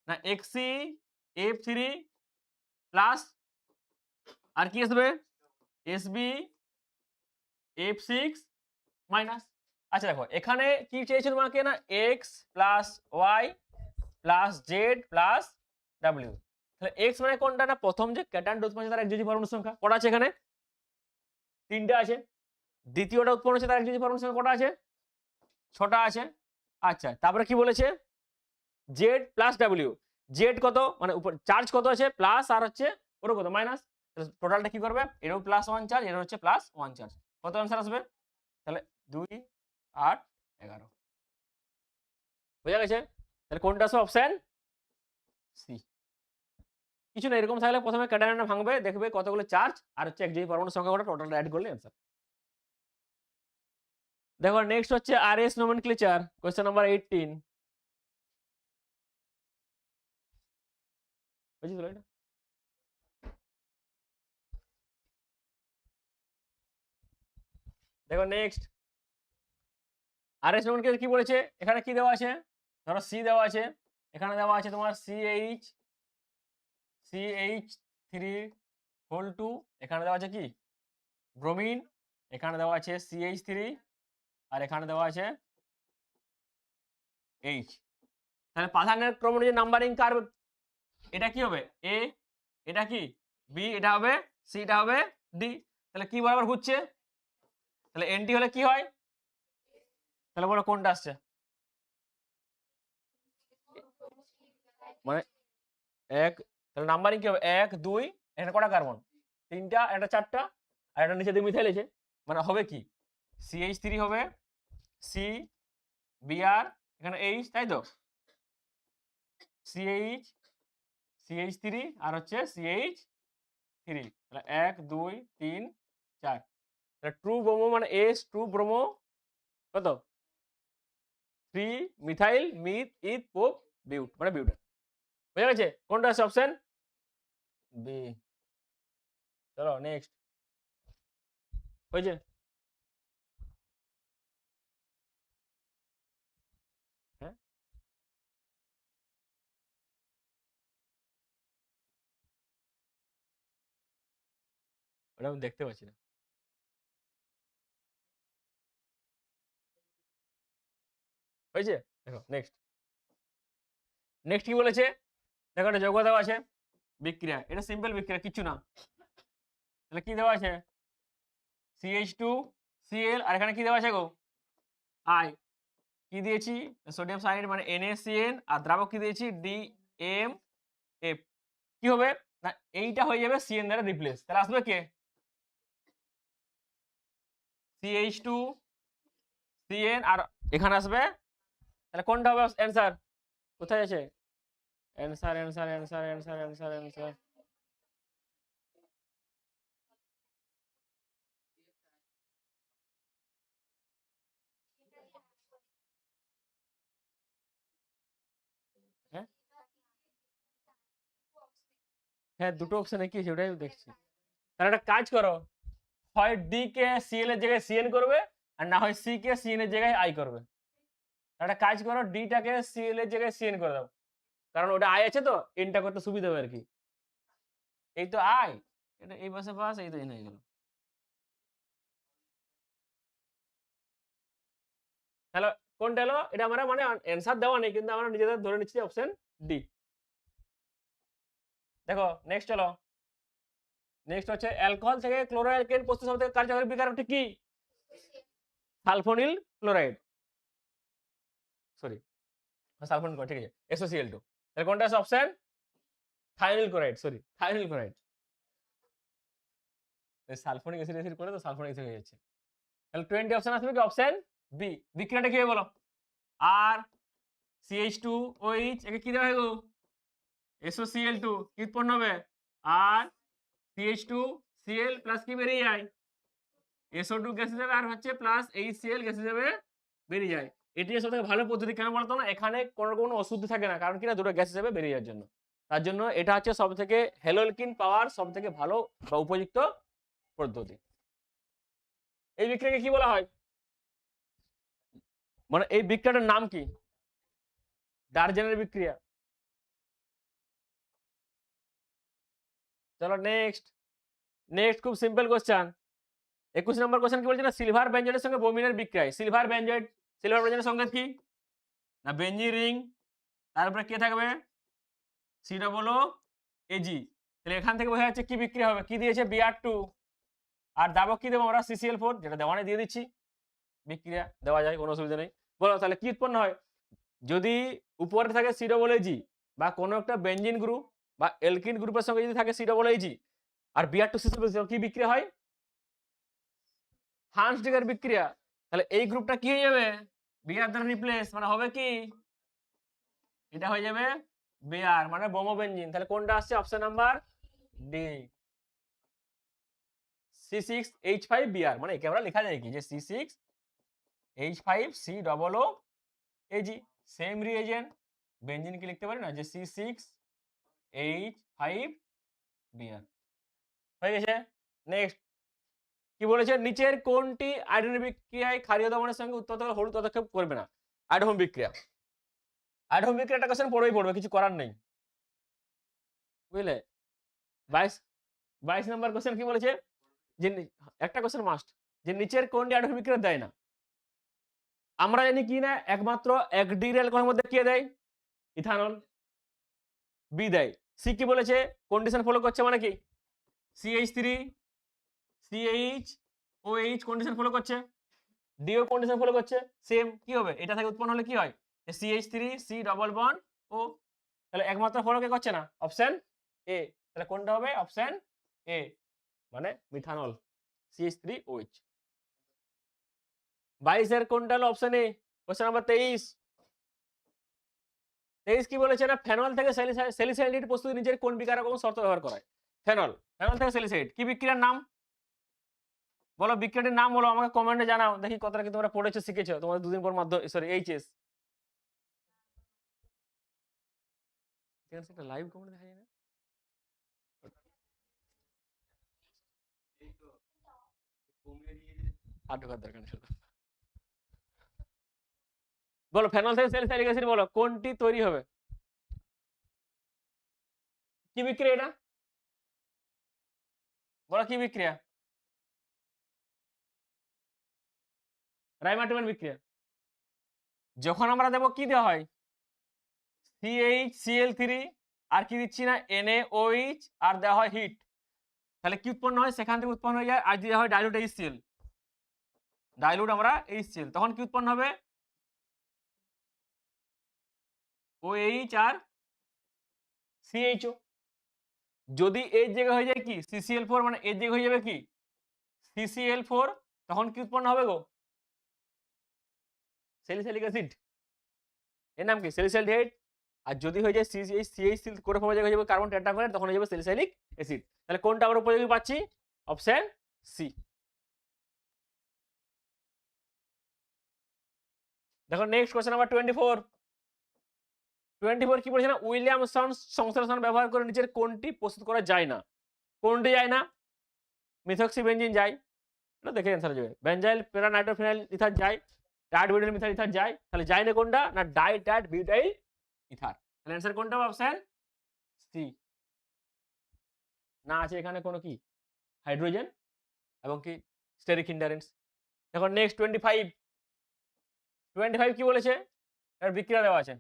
S1: না XCF3 প্লাস আর কি আসবে SbF6 মাইনাস। আচ্ছা দেখো এখানে কি চেয়েছে তোমাকে না x plus y plus Z plus W. তাহলে x মানে কোনটা না প্রথম যে ক্যাটায়ন উৎপন্ন তার একযোজী পরমাণু সংখ্যা কটা আছে এখানে 3টা আছে। দ্বিতীয়টা উৎপন্ন হচ্ছে তার একযোজী পরমাণু সংখ্যা কটা আছে 6টা আছে। আচ্ছা তারপরে কি বলেছে জেড প্লাস ডাব্লিউ। জেড কত মানে উপর চার্জ কত আছে প্লাস আর হচ্ছে ওর কত মাইনাস। টোটালটা কি করবে এরও +1 চার্জ এর হচ্ছে +1 চার্জ। কত आंसर আসবে তাহলে 2 8 11 বুঝা গেছে। তাহলে কোনটা আছে অপশন সি। কিছু না এরকম থাকলে প্রথমে ক্যাটায়নটা ভাঙবে দেখবে কতগুলো চার্জ আর হচ্ছে একযোজী পরমাণু সংখ্যা কত টোটালটা অ্যাড করলে आंसर। দেখো নেক্সট হচ্ছে আরএস নোমেনক্লেচার কোশ্চেন নাম্বার 18 বুঝিস এটা। দেখো নেক্সট আরএস নোমেনক্লেচার কি বলেছে এখানে কি দেওয়া আছে ধরো সি দেওয়া আছে এখানে দেওয়া আছে তোমার CH3 এখানে দেওয়া আছে কি ব্রোমিন এখানে দেওয়া আছে CH3 আর এখানে দেওয়া আছে H। তাহলে প্রাধান্যের ক্রম অনুযায়ী নাম্বারিং কার্ভ এটা কি হবে A এটা কি B এটা হবে C এটা হবে D। তাহলে কি বরাবর ঘুরছে তাহলে এনটি হলে কি হয় তাহলে বলো কোনটা আসছে মানে এক তাহলে নাম্বারিং কি হবে 1 2 এখানে কটা কার্বন 3টা এটা 4টা আর এটা নিচে দিয়ে মিথাইল আছে মানে হবে কি CH3 হবে C Br এখানে H তাই তো CH3 আর হচ্ছে CH3 তাহলে 1 2 3 4 তাহলে ট্রু ব্রোমো মানে S ট্রু ব্রোমো কত 3 মিথাইল মিথ ইথ প্রোপ বিউট মানে বিউটেন। বুঝা গেছে কোনটা আছে অপশন বি। চলো নেক্সট হয়েছে। ওটা আমি দেখতে পাচ্ছি না। হয়েছে? দেখো নেক্সট। নেক্সট কি বলেছে? দেখো একটা যৌগ দেওয়া আছে, বিক্রিয়া। এটা সিম্পল বিক্রিয়া, কিচ্ছু না। তাহলে কি দেওয়া আছে? CH2Cl, আর এখানে কি দেওয়া আছে গো? I। কি দিয়েছি? সোডিয়াম সায়ানাইড মানে NaCN, আর দ্রাবক কি দিয়েছি? DMF। কি হবে? না এইটা হয়ে যাবে CN দ্বারা রিপ্লেস। তাহলে আসবে কে? CH2CN, আর এখানে আসবে, তাহলে কোনটা হবে অ্যান্সার? কোথায় আছে answer? Answer answer answer answer answer হ্যাঁ হ্যাঁ, দুটো অপশনে কি আছে ওটাই দেখছি। তাহলে একটা কাজ করো, হয় ডি কে সিএল এর জায়গায় সিএন করবে, আর না হয় সি কে সিএন এর জায়গায় আই করবে। একটা কাজ করো, ডিটাকে সিএল এর জায়গায় সিএন করে দাও, কারণ ওটা আই আছে তো, এনটা করতে সুবিধা হবে আর কি। এই তো আই, এটা এই পাশে পাস, এই তো এন হয়ে গেল। তাহলে কোনটা এলো? এটা আমরা মানে অ্যান্সার দেওয়া নেই, কিন্তু আমরা নিজেদের ধরে নিচ্ছি অপশন ডি। দেখো নেক্সট চলো। নেক্সট হচ্ছে অ্যালকোহল থেকে ক্লোরোঅ্যালকেন প্রস্তুত হতে কার্যকরী বিক্রিয়াটি কি? সালফোনিল ক্লোরাইড, সরি সালফোনিল ক্লোরাইড, ঠিক আছে, SOCl2। তাহলে কোনটা আছে option? Thionyl chloride, sorry thionyl chloride. Sulphonic acid acid করে তো সালফোনিক অ্যাসিড হয়ে যাচ্ছে। তাহলে 20 অপশন আসবে কি? Option B. বিক্রিয়াটা কি হবে বলো? আর CH2OH, একে কি দেওয়া হয় গো? SOCl2, কি উৎপন্ন হবে? আর CH2Cl প্লাস কি বেরিয়ে যায়? SO2 গ্যাস হিসেবে, আর হচ্ছে প্লাস HCl গ্যাস হিসেবে বেরিয়ে যায়। এটি সবথেকে ভালো পদ্ধতি, কেন বলতো না? এখানে কোনো অশুদ্ধি থাকে না, কারণ কিনা দুটো গ্যাস হিসেবে বেরিয়ে যাওয়ার জন্য। তার জন্য এটা হচ্ছে সব থেকে হ্যালোলকিন পাওয়ার সব থেকে ভালো বা উপযুক্ত পদ্ধতি। এই বিক্রিয়াকে কি বলা হয়? মানে এই বিক্রিয়াটার নাম কি? ডারজেনের বিক্রিয়া। চলো নেক্সট। নেক্সট খুব সিম্পল কোশ্চেন, 21 নম্বর কোশ্চেন কি বলছে না? সিলভার বেঞ্জয়েটের সঙ্গে ব্রোমিনের বিক্রিয়া। সিলভার বেঞ্জয়েট, সিলভার বেঞ্জয়েটের সংকেত কি? না বেঞ্জিন রিং, তারপরে কে থাকবে? COOAG। তাহলে এখান থেকে বোঝা যাচ্ছে কি বিক্রিয়া হবে। কি দিয়েছে? Br2, আর দাবক কি দেবো আমরা? CCl4, যেটা দেওয়ানে দিয়ে দিচ্ছি। বিক্রিয়া দেওয়া যায়, কোনো অসুবিধা নেই। বলো তাহলে কি উৎপন্ন হয়? যদি উপরে থাকে COOAG, বা কোনো একটা বেঞ্জিন গ্রুপ বা এলকিন গ্রুপের সঙ্গে যদি থাকে COOAG, আর Br2 CCl4, কি বিক্রিয়া হয়? হান্সডিগার বিক্রিয়া। তাহলে এই গ্রুপটা কি হয়ে যাবে? Br দ্বারা রিপ্লেস, মানে হবে কি? এটা হয়ে যাবে Br, মানে ব্রোমোবেনজিন। তাহলে কোনটা আসছে? Option number D, C6H5Br। মানে একে আমরা লেখা যায় কি, যে C6H5COOAG, সেম রিএজেন্ট। বেনজিন কি লিখতে পারি না, যে C6H5Br। হয়ে গেছে। নেক্সট কি বলেছে? নিচের কোনটি আয়োডন বিক্রিয়ায় ক্ষারীয় দমনের সঙ্গে উৎপন্ন হলুদ পদক্ষেপ করবে না? আয়োডন বিক্রিয়া। আয়োডন বিক্রিয়াটা কোশ্চেন পড়বেই পড়বে, কিছু করার নেই, বুঝলে? 22 নম্বর কোশ্চেন কি বলেছে? যে একটা কোশ্চেন মাস্ট, যে নিচের কোনটি আয়োডন বিক্রিয়া দেয় না? আমরা জানি কি না, একমাত্র এক ডিগ্রি অ্যালকোহলের মধ্যে কে দেয়? ইথানল। বি দেয়। সি কি বলেছে? কন্ডিশন ফলো করছে, মানে কি? CH3 CHOH কন্ডিশন ফলো করছে, ডিও কন্ডিশন ফলো করছে, সেম কি হবে? এটা থেকে উৎপন্ন হলে কি হয়? CH3 C ডবল বন্ড ও। তাহলে একমাত্র ফলো কে করছে না? Option A. তাহলে কোনটা হবে? অপশন এ, মানে মিথানল, CH3OH। 22 এর কোনটা হলো? Option A. Question number 23। 23 কি বলেছে না? ফেনল থেকে স্যালিসাইলাইড প্রস্তুতি নিজের কোন বিকারক এবং শর্ত ব্যবহার করায়? ফেনল, ফেনল থেকে স্যালিসাইড, কি বিক্রিয়ার নাম? বলো বিক্রিয়াটির নাম বলো, আমাকে কমেন্টে জানাও, দেখি কতটা কি তোমরা পড়েছো শিখেছো তোমাদের দুদিন পর মাধ্যমিক, সরি এইচএস। একটা লাইভ কমেন্ট দেখা যায় না? আর ঢোকার দরকার নেই। বলো ফেনল থেকে স্যালিসাইলিক অ্যাসিড, বলো কোনটি তৈরি হবে? কি বিক্রিয়া এটা? বলো কি বিক্রিয়া? রাইমাটিমান বিক্রিয়া। যখন আমরা দেবো কি দেওয়া হয়, CH Cl3 আর কি দিচ্ছি না NaOH আর দেওয়া হয় হিট, তাহলে কি উৎপন্ন হয়, সেখান থেকে উৎপন্ন হয়ে যায় আর দেওয়া হয় ডাইলুট HCl, ডাইলুট আমরা HCl, তখন কি উৎপন্ন হবে OH আর CHO। যদি এর জায়গায় হয়ে যায় কি CCl4, মানে এর জায়গায় হয়ে যাবে কি CCl4, তখন কি উৎপন্ন হবে গো, স্যালিসাইলিক অ্যাসিড, এর নাম কি স্যালিসাইলডিহাইড। আর যদি হয়ে যায় CH করে ফর্মে জায়গায় হয়ে যাবে কার্বন টেট্রাক্লোরাইড, তখন হয়ে যাবে স্যালিসাইলিক অ্যাসিড। তাহলে কোনটা আমরা উপযোগী পাচ্ছি, অপশন সি। দেখো নেক্সট কোশ্চেন নাম্বার 24 কি বলেছে না, উইলিয়ামসন সংশ্লেষণ ব্যবহার করে নিচের কোনটি প্রস্তুত করা যায় না, কোনটি যায় না, মিথক্সি বেঞ্জিন যায়, এটা দেখে অ্যান্সার যাবে, বেঞ্জাইল প্যারা নাইট্রোফিনাইল ইথার যায়, ডাইট বিউটাইল মিথাইল ইথার যায়, তাহলে যায় না কোনটা না ডাইট বিউটাইল ইথার, তাহলে অ্যান্সার কোনটা হবে, অপশন সি। না আছে এখানে কোনো কি হাইড্রোজেন এবং কি স্টেরিক হিন্ডারেন্স। এখন নেক্সট 25 কি বলেছে, এর বিক্রিয়া দেওয়া আছে,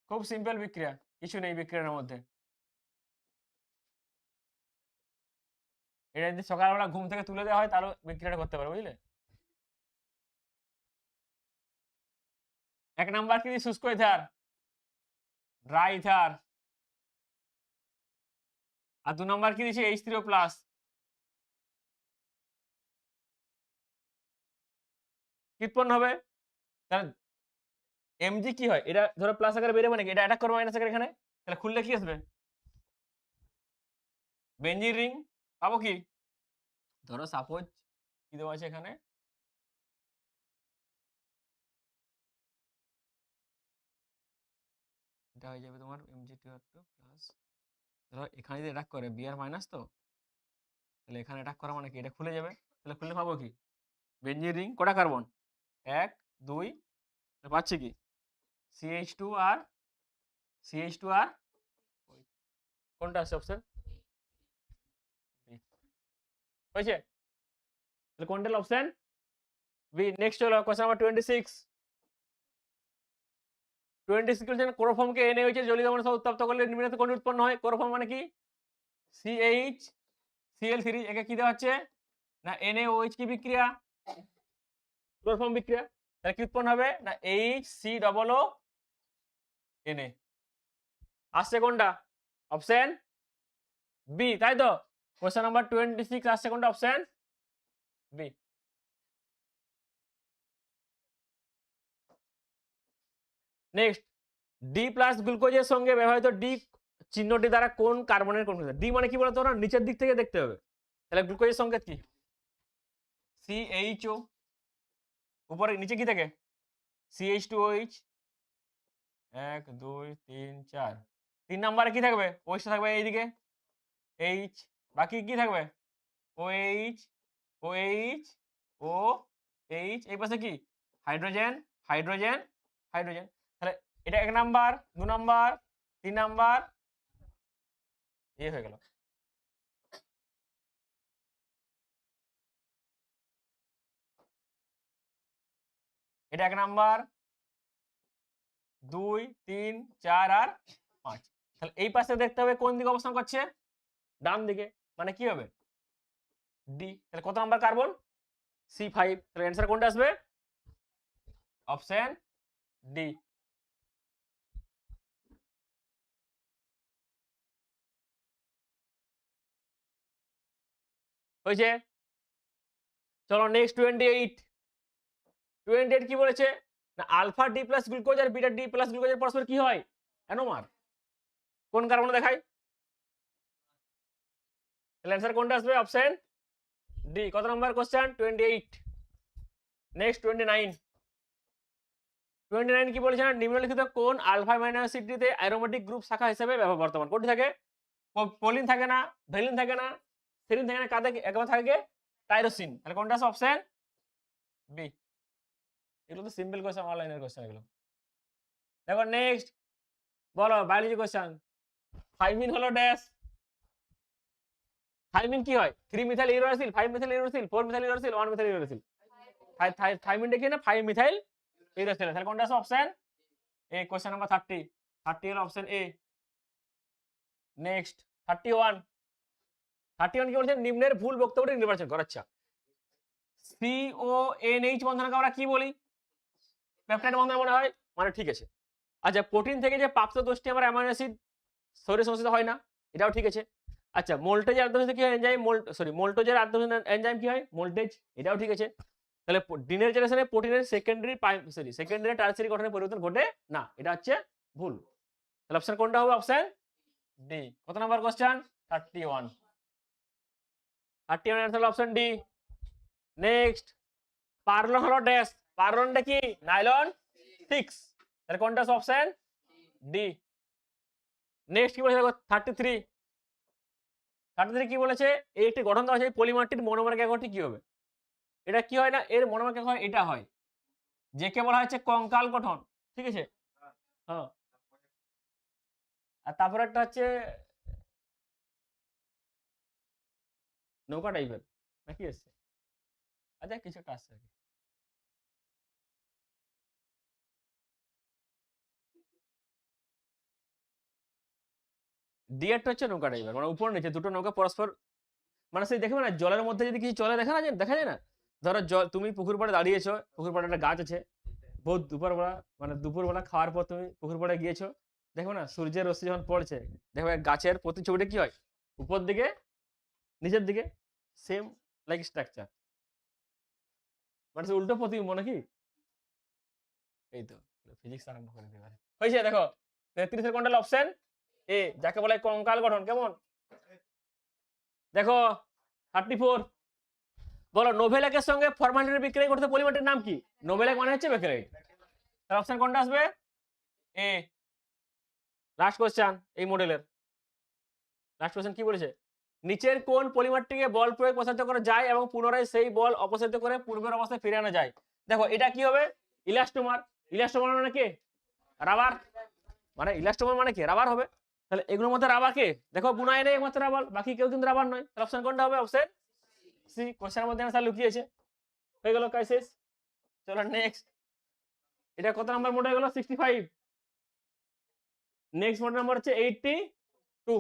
S1: খুব সিম্পল বিক্রিয়া, কিছু নেই বিক্রিয়ার মধ্যে। এটা যদি সকালবেলা ঘুম থেকে তুলে দেওয়া হয় তাহলে বিক্রিয়াটা করতে পারবে, বুঝলে। 1 নাম্বার কি শুষ্ক ইথার, ড্রাই ইথার, আর 2 নাম্বার কি দিয়েছে H3O+, কি উৎপন্ন হবে, তাহলে Mg কি হয়, এটা ধরো প্লাস আকারে বেরোবে নাকি, এটা অ্যাটাক করবে মাইনাস আকারে এখানে, তাহলে খুললে কি আসবে বেঞ্জিন রিং, পাবো কি, ধরো সাপোজ কি দেওয়া আছে এখানে, এটা হয়ে যাবে তোমার Mg2 প্লাস, ধরো এখানে যদি অ্যাটাক করে Br মাইনাস, তো তাহলে এখানে অ্যাটাক করা মানে কি, এটা খুলে যাবে, তাহলে খুললে পাবো কি বেঞ্জিন রিং, কটা কার্বন 1 2, পাচ্ছি কি CH2 আর কোনটা আছে অপশন হয়েছে, তাহলে কোনটা অপশন বি। নেক্সট হলো কোশ্চেন নাম্বার 26 বলছেন ক্লোরোফর্মকে NaOH এর জলীয় দ্রবণের সাথে উত্তপ্ত করলে নিম্নলিখিত কোনটি উৎপন্ন হয়, ক্লোরোফর্ম মানে কি CH একে কি দেওয়া হচ্ছে না NaOH কি বিক্রিয়া, ক্লোরোফর্ম বিক্রিয়া, তাহলে কি উৎপন্ন হবে না HCOO Na, আসছে কোনটা অপশন বি, তাই তো। কোশ্চেন নাম্বার 26 আসছে কোনটা, option B. Next D plus গ্লুকোজের সঙ্গে ব্যবহৃত ডি চিহ্নটি দ্বারা কোন কার্বনের কোন, ডি মানে কি বলতো না নিচের দিক থেকে দেখতে হবে, তাহলে গ্লুকোজের সংকেত কি CHO, উপরে নিচে কি থাকে CH2OH, 1 2 3 4, 3 নম্বরে কি থাকবে OH থাকবে এইদিকে H, বাকি কি থাকবে OH OH OH, এই পাশে কি হাইড্রোজেন হাইড্রোজেন হাইড্রোজেন, তাহলে এটা 1 নাম্বার 2 নাম্বার 3 নাম্বার, এই হয়ে গেল। এটা 1 নাম্বার 2 3 4 আর 5, তাহলে এই পাশে দেখতে হবে কোন দিকে অবস্থান করছে, ডান দিকে, মানে কি হবে ডি, তাহলে কত নাম্বার কার্বন C5, তাহলে অ্যান্সার কোনটা আসবে অপশন ডি। হয়েছে, চলো নেক্সট 28 কি বলেছে না আলফা ডি প্লাস গ্লুকোজ আর বিটা ডি প্লাস গ্লুকোজের পরস্পর কি হয় অ্যানোমার, কোন কার্বনে দেখায়, তাহলে অ্যান্সার কোনটা আসবে অপশন ডি। কত নম্বর কোশ্চেন 28। নেক্সট 29 কি বলেছে না নিম্নলিখিত কোন আলফা অ্যামাইনো অ্যাসিডটিতে অ্যারোমেটিক গ্রুপ শাখা হিসেবে বর্তমান কোনটি থাকে, পলিন থাকে না, ভ্যালিন থাকে না, সেরিন থাকে না, কাদের একবার থাকে টাইরোসিন, তাহলে কোনটা আছে অপশন বি। এগুলো তো সিম্পল কোশ্চেন, অনলাইনের কোশ্চেন এগুলো। দেখো নেক্সট বলো বায়োলজি কোশ্চেন, থাইমিন হলো ড্যাশ, থাইমিন কি হয় 3 methyl uracil 5 methyl uracil 4 methyl uracil 1 methyl uracil, thymine দেখি না 5 মিথাইল ইউরাসিল। তাহলে কোনটা আছে অপশন এ? কোশ্চেন নাম্বার 30 হলো অপশন এ। নেক্সট 31 কি বলছেন? নিম্নের ভুল বক্তব্যটি নির্বাচন করো। আচ্ছা, CONH বন্ধনকে আমরা কি বলি? পেপটাইড বন্ধন মনে হয়, মানে ঠিক আছে। আচ্ছা, প্রোটিন থেকে যে প্রাপ্ত দোষটি আমার অ্যামাইনো অ্যাসিড শরীরে সংশ্লেষিত হয় না, এটাও ঠিক আছে। আচ্ছা, মোল্টেজের আর্দ্রতা কি হয়? এনজাইম মোল্টেজের আর্দ্রতা এনজাইম কি হয়? মোল্টেজ, এটাও ঠিক আছে। তাহলে ডিনের জেনারেশনে প্রোটিনের সেকেন্ডারি টারসিয়ারি গঠনের পরিবর্তন ঘটে না, এটা হচ্ছে ভুল। তাহলে অপশন কোনটা হবে? Option D. কত number question? 31 answer option D. Next, Perlon হলো ড্যাশ, পারলনটা কি? নাইলন 6। তাহলে কোনটা আছে? Option D. নেক্সট কি বলেছে? 33 কি বলেছে? এই একটি গঠন দেওয়া আছে, পলিমারটির মনোমার এককটি কি হবে? এটা কি হয় না, এর মনোমার একক হয় এটা হয়, যে কে বলা হচ্ছে কঙ্কাল গঠন, ঠিক আছে। হ্যাঁ, আর তারপর একটা হচ্ছে নৌকা টাইপের নাকি এসছে। আচ্ছা, কিছু একটা আসছে আর কি। ডিয়ারটা হচ্ছে নৌকা টাইপের, মানে উপর নিচে দুটো নৌকা পরস্পর, মানে সেই দেখবে না জলের মধ্যে যদি কিছু চলে দেখা যায় না। ধরো জল, তুমি পুকুর পাড়ে দাঁড়িয়েছো, পুকুর পাড়ে একটা গাছ আছে, বহুত দুপুরবেলা, মানে দুপুরবেলা খাওয়ার পর তুমি পুকুর পাড়ে গিয়েছো, দেখো না সূর্যের রশ্মি যখন পড়ছে, দেখো গাছের প্রতিছবিটা কি হয়? উপর দিকে নিচের দিকে, সেম লাইক স্ট্রাকচার, মানে উল্টো প্রতিবিম্ব নাকি? এই তো ফিজিক্স আরম্ভ করে দিতে পারে হয়েছে। দেখো 33 কোনটা অপশন এ, যাকে বলে কঙ্কাল গঠন। কেমন? দেখো 34, বলো নোভেলাকের সঙ্গে ফরমালিনের বিক্রিয়া করতে পলিমারটির নাম কি? নোভেলাক মানে হচ্ছে বেকেরাইট। তার অপশন কোনটা আসবে? এ। লাস্ট কোশ্চেন এই মডেলের লাস্ট কোশ্চেন কি বলেছে? নিচের কোন পলিমারটিকে বল প্রয়োগ প্রসারিত করা যায় এবং পুনরায় সেই বল অপসারিত করে পূর্বের অবস্থায় ফিরে আনা যায়? দেখো এটা কি হবে? ইলাস্টোমার। ইলাস্টোমার মানে কি? রাবার। মানে ইলাস্টোমার মানে কি? রাবার হবে। তাহলে এগুলোর মধ্যে রাবার কে? দেখো বুনায় নেই একমাত্র রাবার, বাকি কেউ কিন্তু রাবার নয়। তাহলে অপশন কোনটা হবে? Option C. কোশ্চেনের মধ্যে আনসার লুকিয়েছে। হয়ে গেল কাজ শেষ। চলো নেক্সট। এটা কত নাম্বার মোড হয়ে গেল? 65। নেক্সট মোড নাম্বার হচ্ছে 82।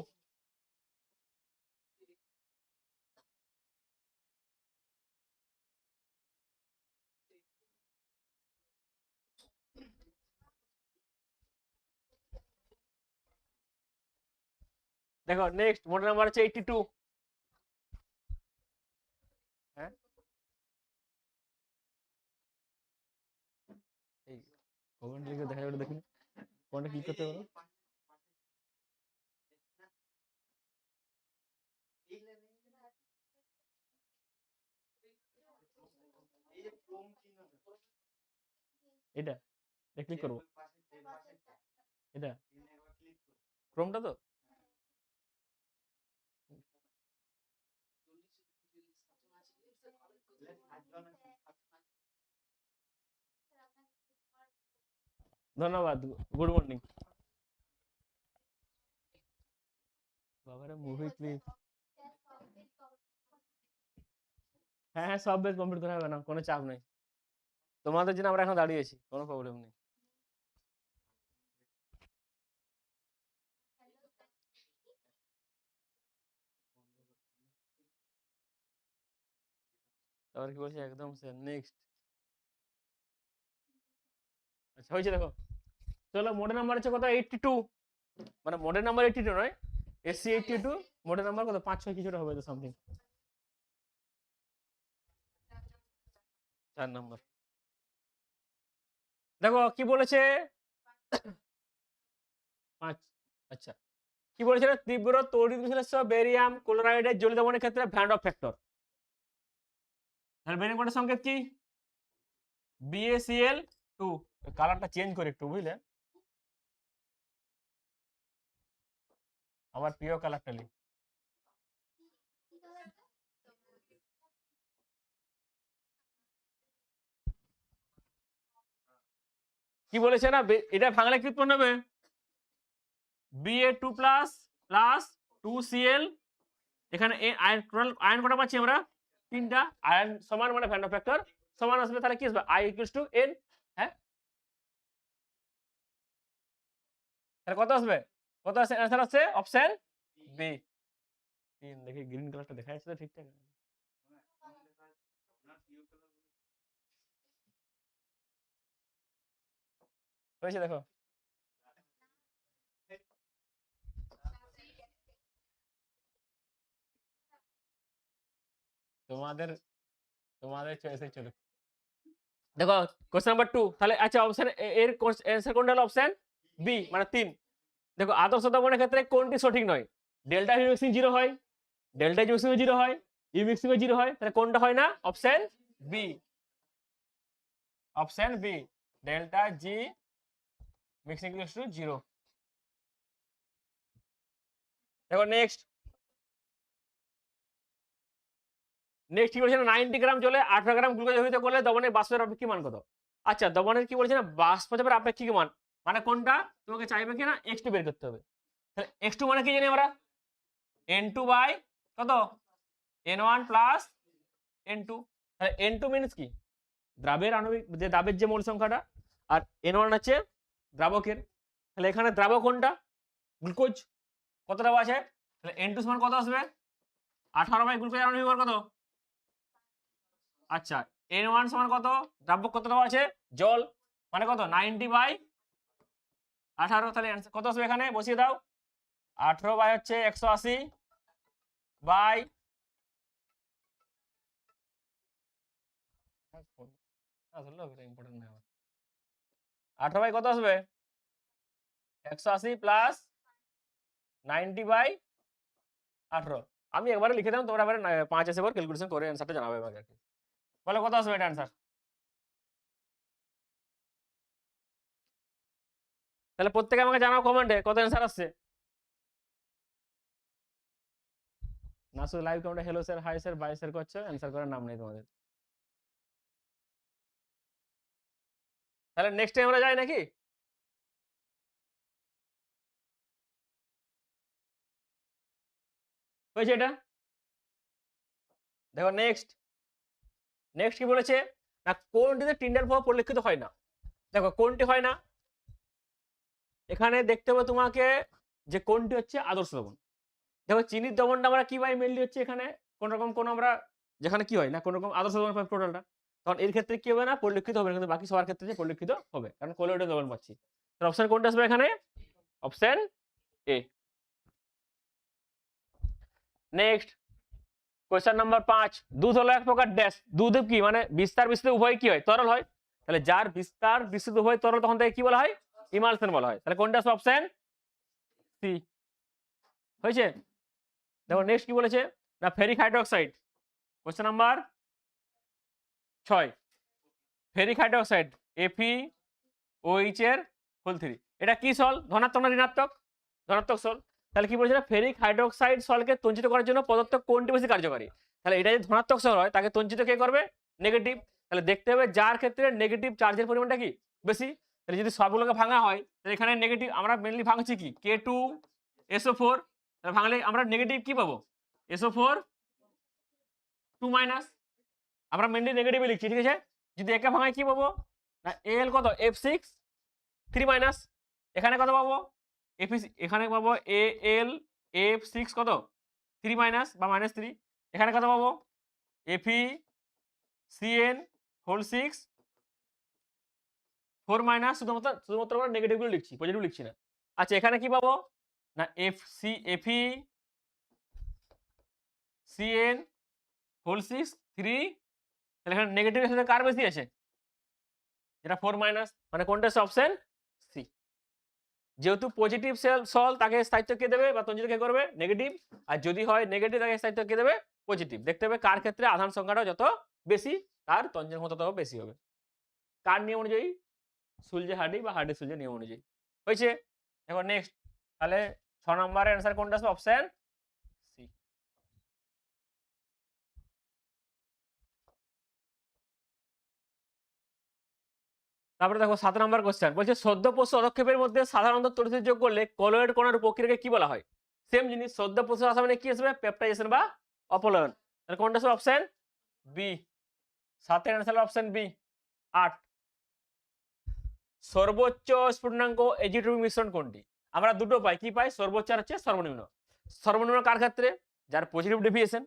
S1: দেখো নেক্সট মোড নাম্বার হচ্ছে 82। হ্যাঁ, এই কমেন্ট লিখে দেখা যাবে, দেখুন কোনটা কি করতে পারো। এটা ক্লিক করবো, এটা ক্রোমটা তো। ধন্যবাদ, গুড মর্নিং। বাবারে মুভি ক্লিপ। হ্যাঁ হ্যাঁ, সব বেশ কমপ্লিট করা হবে, না কোনো চাপ নেই, তোমাদের জন্য আমরা এখন দাঁড়িয়েছি, কোনো প্রবলেম নেই। তারপর কি বলছে? একদম নেক্সট। আচ্ছা হয়েছে, দেখো চলো মোডের নাম্বার হচ্ছে কত? 82। মানে মোডের নাম্বার 82 নয়, এসসি 82, মোডের নাম্বার কত? 5-6 কিছুটা হবে তো সামথিং। 4 নাম্বার। দেখো কি বলেছে? 5। আচ্ছা, কি বলেছে? তীব্র তড়িৎ বিশ্লেষণ বেরিয়াম ক্লোরাইডের জ্বলিত বনের ক্ষেত্রে ভ্যান অফ ফ্যাক্টর। তাহলে বেরিয়াম কোণের সংকেত কি? BaCl2। কালারটা চেঞ্জ করে একটু, বুঝলে? আমার প্রিয় কালারটা লি। কি বলেছে না, এটা ভাঙলে কি উৎপন্ন হবে? Ba2 plus 2Cl। এখানে আয়রন কটা পাচ্ছি আমরা? 3টা। আয়রন সমান মানে ভ্যান অফ ফ্যাক্টর সমান আসবে, তাহলে কি আসবে I ইকুয়ালস টু n। হ্যাঁ, তাহলে কত আসবে, কত আসছে, অ্যান্সার হচ্ছে অপশন বি 3। দেখি গ্রিন কালারটা দেখা যাচ্ছে তো ঠিকঠাক? হয়েছে দেখো। তোমাদের তোমাদের চয়েসে চলো। দেখো কোশ্চেন নাম্বার 2, তাহলে আচ্ছা অপশন এর অ্যান্সার কোনটা হলো অপশন বি মানে 3। দেখো আদর্শ দমনের ক্ষেত্রে কোনটি সঠিক নয়? ডেল্টা মিক্সিং 0 হয়, ডেল্টা মিক্সিং 0 হয়, ইউ মিক্সিং 0 হয়, তাহলে কোনটা হয় না? Option B, option B, delta G mixing equals to 0। দেখো নেক্সট নেক্সট কি বলছে না, 90 গ্রাম জলে 18 গ্রাম গ্লুকোজ দ্রবীভূত করলে দবনের বাষ্পের আপেক্ষিক মান কত? আচ্ছা দবনের কি বলছে না, বাষ্পচাপের আপেক্ষিক মান মানে কোনটা তোমাকে চাইবে কি না x2 বের করতে হবে। তাহলে x2 মানে কি জানি আমরা, n2 বাই কত, n1 প্লাস n2। তাহলে n2 মিন্স কি, দ্রাবের আণবিক যে দ্রাবের যে মোল সংখ্যাটা, আর n1 হচ্ছে দ্রাবকের। তাহলে এখানে দ্রাবক কোনটা, গ্লুকোজ, কত দেওয়া আছে, তাহলে n2 সমান কত আসবে, 18 বাই গ্লুকোজ আণবিক ভর কত। আচ্ছা n1 সমান কত, দ্রাবক কত দেওয়া আছে, জল, মানে কত 90 বাই 18। তাহলে কত আসবে এখানে বসিয়ে দাও, 18 বাই হচ্ছে 180 বাই 18 বাই কত আসবে, 180 প্লাস 90 বাই 18। আমি একবারে লিখে দিলাম, তোমরা এবারে 5 এসে পর ক্যালকুলেশন করে অ্যান্সারটা জানাবে আমাকে আর কি। বলো কত আসবে এটা অ্যান্সার। তাহলে প্রত্যেকে আমাকে জানাও কমেন্টে কত অ্যান্সার আসছে। না শুধু লাইভ কমেন্টে hello sir, hi sir, bye sir করছো, অ্যান্সার করার নাম নেই তোমাদের। তাহলে নেক্সট টাইম আমরা যাই নাকি? হয়েছে এটা। দেখো নেক্সট নেক্সট কি বলেছে না, কোনটিতে টিন্ডার প্রভাব পরিলক্ষিত হয় না। দেখো কোনটি হয় না, এখানে দেখতে হবে তোমাকে যে কোনটি হচ্ছে আদর্শ দমন। দেখো চিনির দমনটা আমরা কি পাই মেনলি হচ্ছে এখানে কোন রকম কোন আমরা যেখানে কি হয় না কোন রকম আদর্শ দমন পাই টোটালটা, তখন এর ক্ষেত্রে কি হবে না পরিলক্ষিত হবে না, কিন্তু বাকি সবার ক্ষেত্রে যে পরিলক্ষিত হবে, কারণ কোলোয়েডের দমন পাচ্ছি। তাহলে অপশন কোনটা আসবে এখানে, option A. Next question number 5, দুধ হলো এক প্রকার ড্যাশ, দুধ কি মানে বিস্তার বিস্তৃত উভয় কি হয়, তরল হয়। তাহলে যার বিস্তার বিস্তৃত উভয় তরল তখন তাকে কি বলা হয়, ইমালশন বলা হয়। তাহলে কোনটা আসবে, অপশন সি। হয়েছে। দেখো নেক্সট কি বলেছে না, ferric hydroxide, question number 6, ferric hydroxide FeOH এর হোল 3, এটা কি সল, ধনাত্মক না ঋণাত্মক, ধনাত্মক সল। তাহলে কি বলেছে না, ফেরিক হাইড্রোক্সাইড সলকে তঞ্চিত করার জন্য পদার্থ কোনটি বেশি কার্যকারী। তাহলে এটা যদি ধনাত্মক সল হয় তাকে তঞ্চিত কে করবে, নেগেটিভ। তাহলে দেখতে হবে যার ক্ষেত্রে নেগেটিভ চার্জের পরিমাণটা কি বেশি। তাহলে যদি সবগুলোকে ভাঙা হয় তাহলে এখানে নেগেটিভ আমরা মেনলি ভাঙছি কি K2SO4, তাহলে ভাঙলে আমরা নেগেটিভ কি পাবো, SO4 2- আমরা মেনলি নেগেটিভ লিখছি, ঠিক আছে। যদি একে ভাঙায় কি পাবো না, Al কত F6 3-, এখানে কত পাবো এখানে পাবো Al F6 কত 3- বা -3, এখানে কত পাবো FeCN হোল 6 4-, শুধুমাত্র আমরা নেগেটিভ গুলো লিখছি, পজিটিভ লিখছি না। আচ্ছা এখানে কি পাবো না FeCN হোল 6 3, তাহলে এখানে নেগেটিভের সাথে কার বেশি আছে, যেটা 4-, মানে কোনটা অপশন সি। যেহেতু পজিটিভ সল তাকে স্থায়িত্ব কে দেবে বা তঞ্চিত কে করবে, নেগেটিভ। আর যদি হয় নেগেটিভ তাকে স্থায়িত্ব কে দেবে, পজিটিভ। দেখতে হবে কার ক্ষেত্রে আধান সংখ্যাটা যত বেশি তার তঞ্চন ক্ষমতা তত বেশি হবে, কার নিয়ম অনুযায়ী, সুলজে হার্ডি বা হার্ডি সুলজে নিয়ম অনুযায়ী। হয়েছে। এখন নেক্সট, তাহলে 6 নম্বরের অ্যান্সার কোনটা আসবে, অপশন সি। তারপরে দেখো 7 নম্বর কোশ্চেন বলছে সদ্যপ্রসূত পদক্ষেপের মধ্যে সাধারণত তড়িৎ যোগ করলে কলয়েড কণার প্রক্রিয়াকে কি বলা হয়। সেম জিনিস, সদ্যপ্রসূত আসা মানে কি আসবে, পেপটাইজেশন বা অপলয়ন। তাহলে কোনটা আসবে, option B 7 answer option B 8। সর্বোচ্চ স্ফুটনাঙ্ক এজিওট্রপিক মিশ্রণ কোনটি? আমরা দুটো পাই, কি পাই? সর্বোচ্চ আর হচ্ছে সর্বনিম্ন। সর্বনিম্ন কার ক্ষেত্রে? যার পজিটিভ ডেভিয়েশন,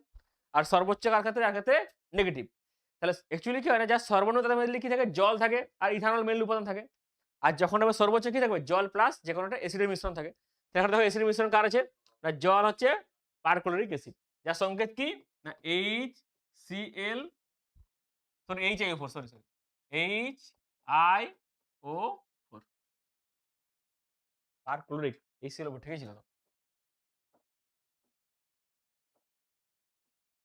S1: আর সর্বোচ্চ কার ক্ষেত্রে? যার ক্ষেত্রে নেগেটিভ। তাহলে অ্যাকচুয়ালি কি হয় না, যার সর্বনিম্ন তাদের মধ্যে কি থাকে? জল থাকে আর ইথানল মেইন উপাদান থাকে। আর যখন হবে সর্বোচ্চ কি থাকবে? জল প্লাস যে কোনো একটা অ্যাসিডের মিশ্রণ থাকে। সেখানে দেখো অ্যাসিডের মিশ্রণ কার আছে? না জল হচ্ছে পারক্লোরিক অ্যাসিড, যার সংকেত কি? না HCl, sorry HiO4, sorry HiO4 perchloric HCl ঠিকই ছিল তো।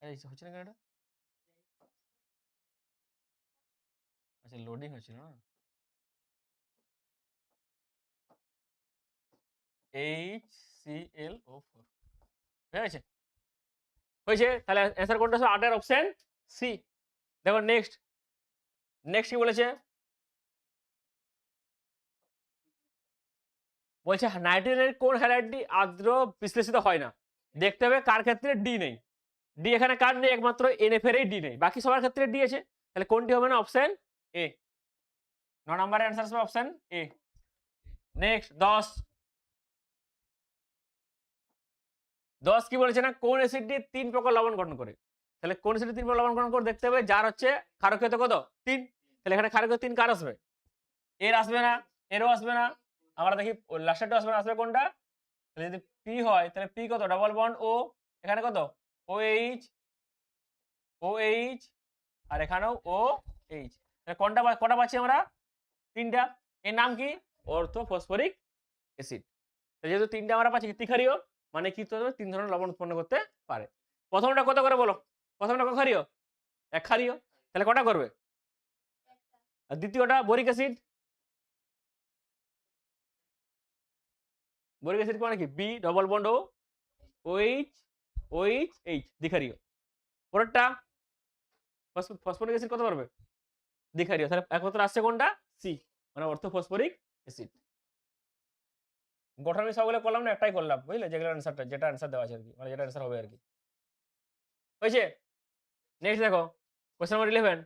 S1: এই হচ্ছে না কেন এটা? আচ্ছা লোডিং হচ্ছিল না। HClO4 ঠিক আছে, হয়েছে। তাহলে অ্যান্সার কোনটা? 8 এর অপশন সি। দেখো নেক্সট কি বলেছে? বলছে নাইট্রোজেনের কোন হ্যালাইডটি আর্দ্র বিশ্লেষিত হয় না? দেখতে হবে কার ক্ষেত্রে ডি নেই। ডি এখানে কার নেই? একমাত্র NF এর ডি নেই, বাকি সবার ক্ষেত্রে ডি আছে। তাহলে কোনটি হবে না? Option A. 9 নম্বরের অ্যান্সার হবে অপশন এ। নেক্সট 10 কি বলেছে না, কোন অ্যাসিডটি 3 প্রকার লবণ গঠন করে? তাহলে কোন অ্যাসিডটি 3 প্রকার লবণ গঠন করে দেখতে হবে, যার হচ্ছে ক্ষারকীয়তা কত? 3। তাহলে এখানে ক্ষারকীয়তা 3 কার আসবে? এর আসবে না, এরও আসবে না, আমরা দেখি লাস্টেরটা আসবে না। আসবে কোনটা? তাহলে যদি পি হয় তাহলে পি কত? ডবল বন্ড ও, এখানে কত? OH আর এখানেও OH। তাহলে কোনটা কটা পাচ্ছি আমরা? 3টা। এর নাম কি? অর্থোফসফরিক অ্যাসিড। যেহেতু 3টা আমরা পাচ্ছি ত্রিক্ষারীয়, মানে কি করতে হবে? 3 ধরনের লবণ উৎপন্ন করতে পারে। প্রথমটা কত করে বলো? প্রথমটা কত ক্ষারীয়? 1 ক্ষারীয়। তাহলে কটা করবে? আর দ্বিতীয়টা বোরিক অ্যাসিড। বোরিক অ্যাসিড মানে কি? বি ডবল বন্ড ও, OH দ্বিক্ষারীয়। পরেরটা ফসফরিক অ্যাসিড কত পারবে? দ্বিক্ষারীয়। তাহলে একমাত্র আসছে কোনটা? সি, মানে অর্থোফসফরিক অ্যাসিড। গঠন আমি সবগুলো করলাম না, একটাই করলাম, বুঝলে? যেটা অ্যান্সার দেওয়া আছে আর কি, মানে যেটা অ্যান্সার হবে আর কি। হয়েছে। নেক্সট দেখো কোশ্চেন নাম্বার 11।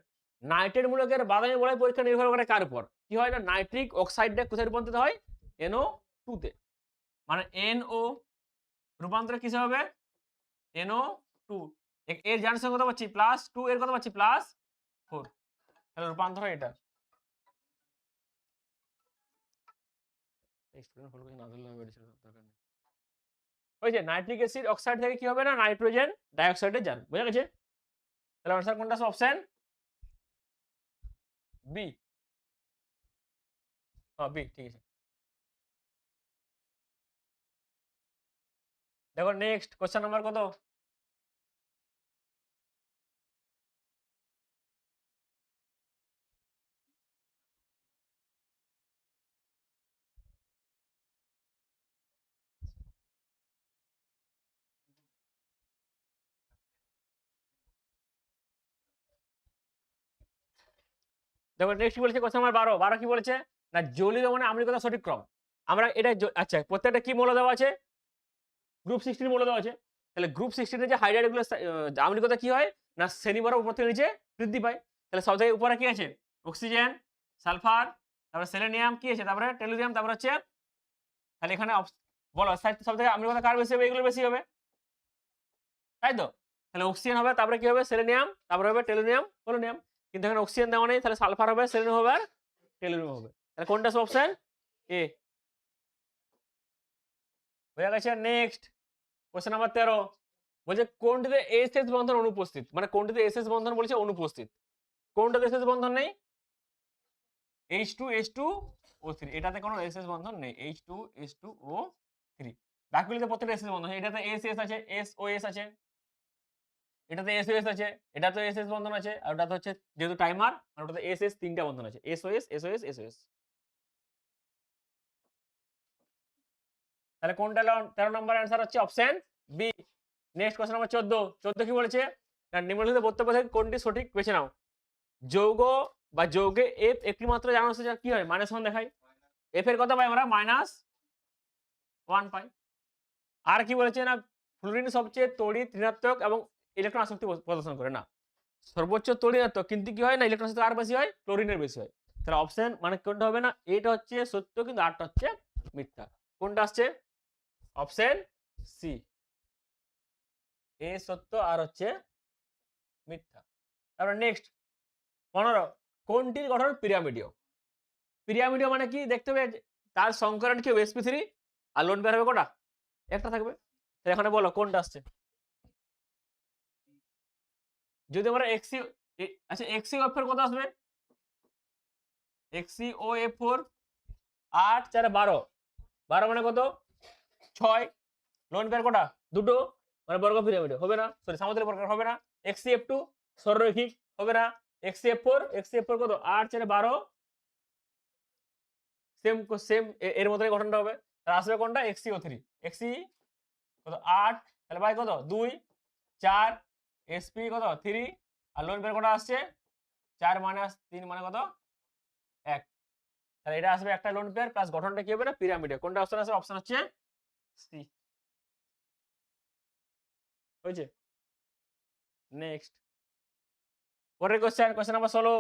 S1: নাইট্রেট মূলকের বাদামি বলয় পরীক্ষা নির্ভর করে কার উপর? কি হয় না, নাইট্রিক অক্সাইডটা কোথায় রূপান্তরিত হয়? NO2 তে। মানে NO রূপান্তর কিসে হবে? NO2। এর জান সংখ্যা কত পাচ্ছি? +2, এর কত পাচ্ছি? +4। তাহলে রূপান্তর হয় এটা। স্টুডেন্ট ফলো করে না ধরলে হবে, এটা দরকার নেই। ওই যে নাইট্রিক অ্যাসিড অক্সাইড থেকে কি হবে না, নাইট্রোজেন ডাইঅক্সাইডে যান, বুঝা গেছে? তাহলে আনসার কোনটা? Option B. হ্যাঁ বি, ঠিক আছে। দেখো নেক্সট কোশ্চেন নাম্বার কত? দেখো নেক্সট কি বলেছে? Question number 12। 12 কি বলেছে না, জলীয় লবণে আম্লীকতা সঠিক ক্রম। আমরা এটা আচ্ছা প্রত্যেকটা কি মৌল দেওয়া আছে? গ্রুপ 16 মৌল দেওয়া আছে। তাহলে গ্রুপ 16 এর যে হাইড্রাইড গুলো আম্লীকতা কি হয় না, শ্রেণী বরাবর উপর থেকে নিচে বৃদ্ধি পায়। তাহলে সব থেকে উপরে কি আছে? অক্সিজেন, সালফার, তারপরে সেলেনিয়াম, কি আছে তারপরে টেলুরিয়াম, তারপরে হচ্ছে, তাহলে এখানে বলো সব থেকে আম্লীকতা কার বেশি হবে? এগুলো বেশি হবে, তাই তো? তাহলে অক্সিজেন হবে, তারপরে কি হবে? সেলেনিয়াম, তারপরে হবে টেলুরিয়াম, পোলোনিয়াম। কিন্তু এখানে অক্সিজেন দেওয়া নেই, তাহলে সালফার হবে, সেলেনিয়াম হবে আর টেলুরিয়াম হবে। তাহলে কোনটা অপশন এ হয়ে গেছে। Next question number 13। বলছে কোনটিতে এসএস বন্ধন অনুপস্থিত? মানে কোনটিতে এসএস বন্ধন বলছে অনুপস্থিত, কোনটাতে এসএস বন্ধন নেই? H2H2O3, এটাতে কোনো এসএস বন্ধন নেই। H2H2O3। বাকিগুলোতে প্রত্যেকটা এসএস বন্ধন। এটাতে এসএস আছে, SOS আছে, এটাতে SOS আছে, এটাতে এসএস বন্ধন আছে, আর ওটাতে হচ্ছে যেহেতু টাইমার আর ওটাতে এসএস 3টা বন্ধন আছে, SOS। তাহলে কোনটা 13 নম্বর অ্যান্সার হচ্ছে option B. Next question number 14 কি বলেছে না, নিম্নলিখিত বক্তব্য থেকে কোনটি সঠিক বেছে নাও। যৌগ বা যৌগে এফ একটি মাত্র জানা আছে, যা কি হয়? -1 দেখায়। এফ এর কত পাই আমরা? -1 পাই। আর কি বলেছে না, ফ্লুরিন সবচেয়ে তড়িৎ ঋণাত্মক এবং ইলেকট্রন আসক্তি প্রদর্শন করে না। সর্বোচ্চ তড়িৎ, কিন্তু কি হয় না ইলেকট্রনের সাথে আর বেশি হয়, ক্লোরিনের বেশি হয়। তাহলে অপশন মানে কোনটা হবে না, এটা হচ্ছে সত্য কিন্তু আরটা হচ্ছে মিথ্যা। কোনটা আসছে? অপশন সি, এ সত্য আর হচ্ছে মিথ্যা। তারপর নেক্সট 15, কোনটির গঠন পিরামিডীয়? পিরামিডীয় মানে কি দেখতে হবে, তার সংকরণ কি হবে sp3 আর লোন পেয়ার হবে কটা? একটা থাকবে। তো এখানে বলো কোনটা আসছে? যদি আমরা xc আচ্ছা xcOF4 কত আসবে? xcOF4 8 4 12, 12 মানে কত? 6। লোন পেয়ার কটা? দুটো, মানে বর্গ পিরামিড হবে না, সরি সামুদ্রিক বর্গ হবে না। xcF2 সরলরৈখিক হবে না। xcF4 কত? 8 4 12, সেম সেম এর মতই গঠনটা হবে। তাহলে আসবে কোনটা? xcO3। xc কত? 8, তাহলে বাই কত? 2 4, sp কত? 3, আর লোন পেয়ার কটা আসছে? 4 - 3 মানে কত? 1। তাহলে এটা আসবে একটা লোন পেয়ার প্লাস গঠনটা কি হবে না পিরামিডে। কোনটা অপশন আছে? অপশন হচ্ছে সি। হয়েছে? নেক্সট পরের কোশ্চেন নাম্বার 16।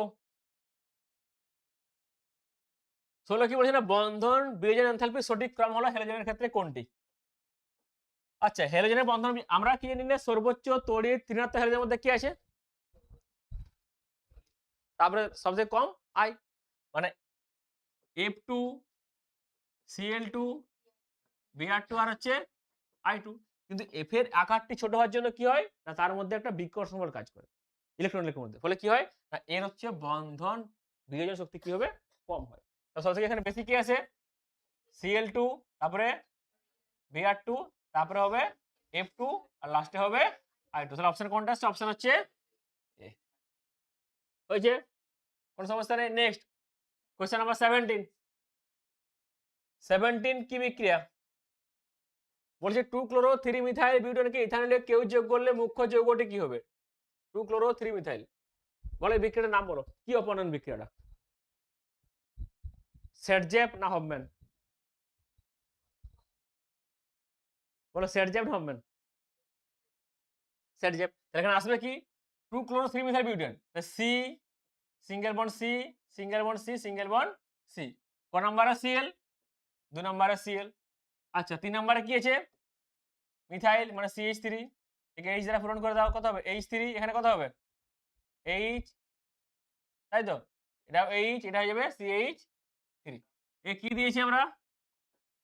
S1: 16 কি বলছে না, বন্ধন বিয়োজন এনথালপির সঠিক ক্রম হলো হ্যালোজেনের ক্ষেত্রে কোনটি? আচ্ছা, হ্যালোজেনের বন্ধন আমরা কি জানি না, সর্বোচ্চ তড়িৎ ঋণাত্মক হ্যালোজেনের মধ্যে কি আছে? তারপরে সবচেয়ে কম আই, মানে F2 Cl2 Br2 আর হচ্ছে I2। কিন্তু F এর আকারটি ছোট হওয়ার জন্য কি হয় না, তার মধ্যে একটা বিকর্ষণ বল কাজ করে ইলেকট্রনের মধ্যে, ফলে কি হয় না এর হচ্ছে বন্ধন বিয়োজন শক্তি কি হবে? কম হয়। তো সবথেকে এখানে বেশি কি আছে? Cl2, তারপরে Br2, তারপরে হবে F2 আর লাস্টে হবে I2। তাহলে অপশন কোনটা আছে? অপশন হচ্ছে এ। হয়েছে? কোন সমস্যা নেই। Next question number 17। 17 কি বিক্রিয়া? বলছে 2 ক্লোরো 3 মিথাইল বিউটেনকে ইথানলে কেউ যোগ করলে মুখ্য যৌগটি কি হবে? 2 ক্লোরো 3 মিথাইল, বলো এই বিক্রিয়াটার নাম বলো, কি অপনয়ন বিক্রিয়াটা? সেটজেপ না হফম্যান? বলো সেটজেপ না হফম্যান? সেটজেপ। তাহলে এখানে আসবে কি 2 chloro 3 methyl butane, C single bond C single bond C single bond C. ক নম্বরে সিএল? 2 নম্বরে সিএল। আচ্ছা 3 নম্বরে কি আছে? মিথাইল মানে CH3, একে এইচ দ্বারা পূরণ করে দাও, কত হবে? H3, এখানে কত হবে? এইচ, তাই তো, এটা এইচ, এটা হয়ে যাবে CH3। এ কি দিয়েছি আমরা?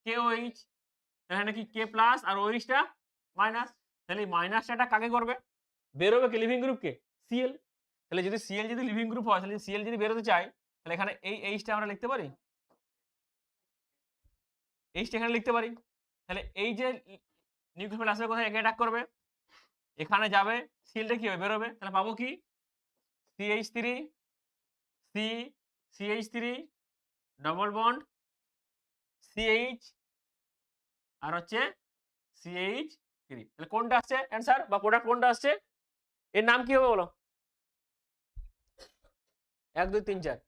S1: KOH। এখানে কি K প্লাস আর OH টা মাইনাস, তাহলে মাইনাসটা কাকে করবে? বেরোবে কি লিভিং গ্রুপকে? Cl। তাহলে যদি Cl যদি লিভিং গ্রুপ হয়, তাহলে Cl যদি বেরোতে চাই, তাহলে এখানে এই H টা আমরা লিখতে পারি, H টা এখানে লিখতে পারি। তাহলে এই যে নিউক্লিওফিল আসবে কোথায়? একে অ্যাটাক করবে, এখানে যাবে, Cl টা কি হবে? বেরোবে। তাহলে পাবো কি? CH3 C CH3 double bond CH আর হচ্ছে CH3। তাহলে কোনটা আসছে অ্যান্সার বা প্রোডাক্ট কোনটা আসছে? এর নাম কি হবে বলো? 1 2 3 4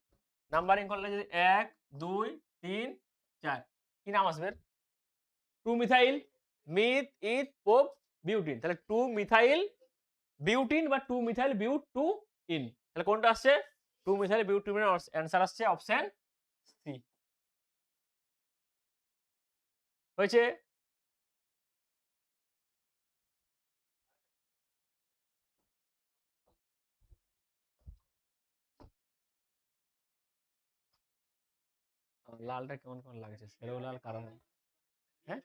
S1: নাম্বারিং করলে যদি 1 2 3 4 কি নাম আসবে? 2 মিথাইল মিথ ইথ পোপ বিউটিন। তাহলে 2 মিথাইল বিউটিন বা 2 মিথাইল বিউট 2 ইন। তাহলে কোনটা আসছে? 2 মিথাইল বিউটিনের অ্যান্সার আসছে অপশন সি। হয়েছে? লালটা কেমন কেমন লাগছে? সেরো লাল কারণ হ্যাঁ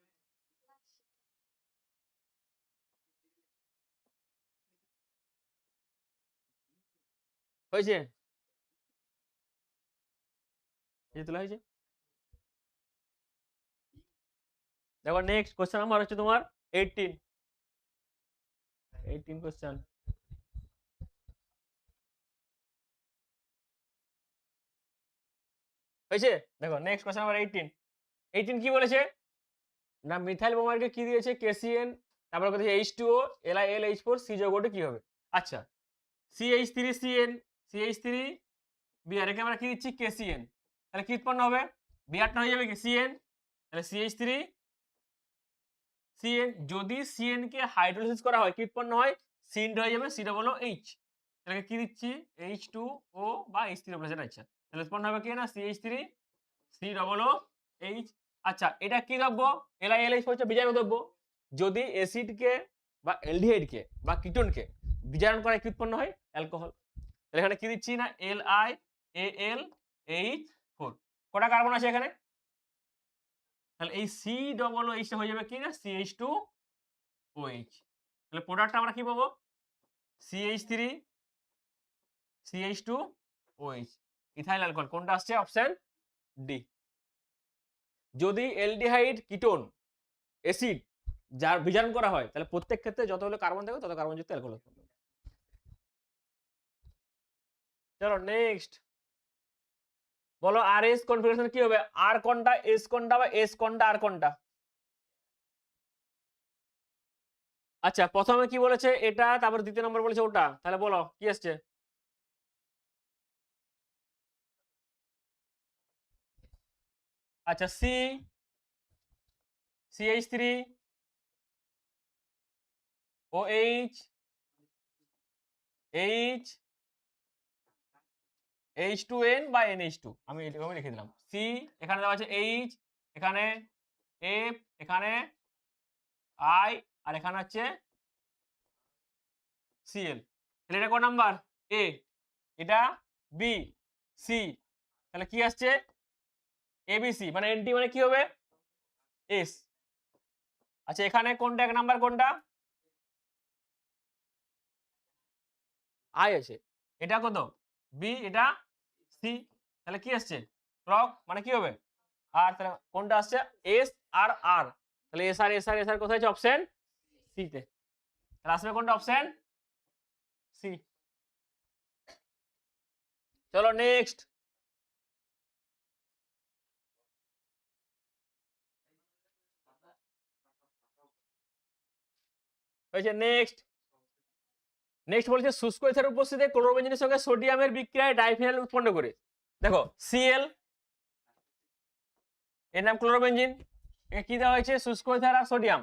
S1: হয়েছে, এই তোলা হয়েছে। দেখো নেক্সট কোশ্চেন নাম্বার হচ্ছে তোমার 18। 18 কোশ্চেন। হয়েছে? দেখো নেক্সট কোশ্চেন নাম্বার 18। 18 কি বলেছে না, মিথাইল বোমারকে কি দিয়েছে? KCN, তারপর কথা H2O LiLH4 C যৌগটি কি হবে? আচ্ছা CH3CN CH3 Br, একে আমরা কি দিচ্ছি? KCN। তাহলে কি উৎপন্ন হবে? Br টা হয়ে যাবে কি CN, তাহলে CH3 CN। যদি CN কে হাইড্রোলাইসিস করা হয় কি উৎপন্ন হয়? সিন হয়ে যাবে C ডবল H। তাহলে কি দিচ্ছি H2O বা H3 বলেছেন। আচ্ছা তাহলে উৎপন্ন হবে কি না CH3 COOH। আচ্ছা এটা কি দ্রব্য? LiLH হচ্ছে বিজারক দ্রব্য। যদি অ্যাসিডকে বা অ্যালডিহাইডকে বা কিটোনকে বিজারণ করায় কি উৎপন্ন হয়? অ্যালকোহল। তাহলে এখানে কি দিচ্ছি না LiAlH4 কটা কার্বন আছে এখানে? তাহলে এই COOH টা হয়ে যাবে কি না CH2OH। তাহলে প্রোডাক্টটা আমরা কি পাবো? CH3 CH2OH ethyl alcohol. কোনটা আসছে? Option D. যদি অ্যালডিহাইড কিটোন অ্যাসিড যার বিজারণ করা হয় তাহলে প্রত্যেক ক্ষেত্রে যতগুলো কার্বন থাকবে তত কার্বনযুক্ত অ্যালকোহল হবে। চলো নেক্সট বলো আর এস কনফিগারেশন কি হবে? আর কোনটা এস কোনটা বা এস কোনটা আর কোনটা? আচ্ছা প্রথমে কি বলেছে এটা, তারপর দ্বিতীয় নম্বর বলেছে ওটা, তাহলে বলো কি আসছে? আচ্ছা CH3 OH H H2N বা NH2 আমি এরকমই লিখে দিলাম। C এখানে দেওয়া আছে H, এখানে F, এখানে I আর এখানে হচ্ছে Cl। তাহলে এটা কোন নাম্বার? A, এটা B, C, তাহলে কি আসছে? ABC মানে NT মানে কি হবে? S। আচ্ছা এখানে কোনটা এক নাম্বার কোনটা? I আছে। এটা কত? B, এটা C, তাহলে কি আসছে? ক্লক মানে কি হবে? আর তাহলে কোনটা আসছে? S আর R। তাহলে S আর কোথায় আছে? অপশন সি তে। তাহলে আসবে কোনটা? Option C. চলো নেক্সট হয়েছে। নেক্সট বলছে শুষ্ক ইথার উপস্থিতিতে ক্লোরোবেনজিনের সঙ্গে সোডিয়ামের বিক্রিয়ায় ডাইফেনল উৎপন্ন করে। দেখো Cl এর নাম ক্লোরোবেনজিন, এ কি দেওয়া হয়েছে? শুষ্ক ইথার আর সোডিয়াম।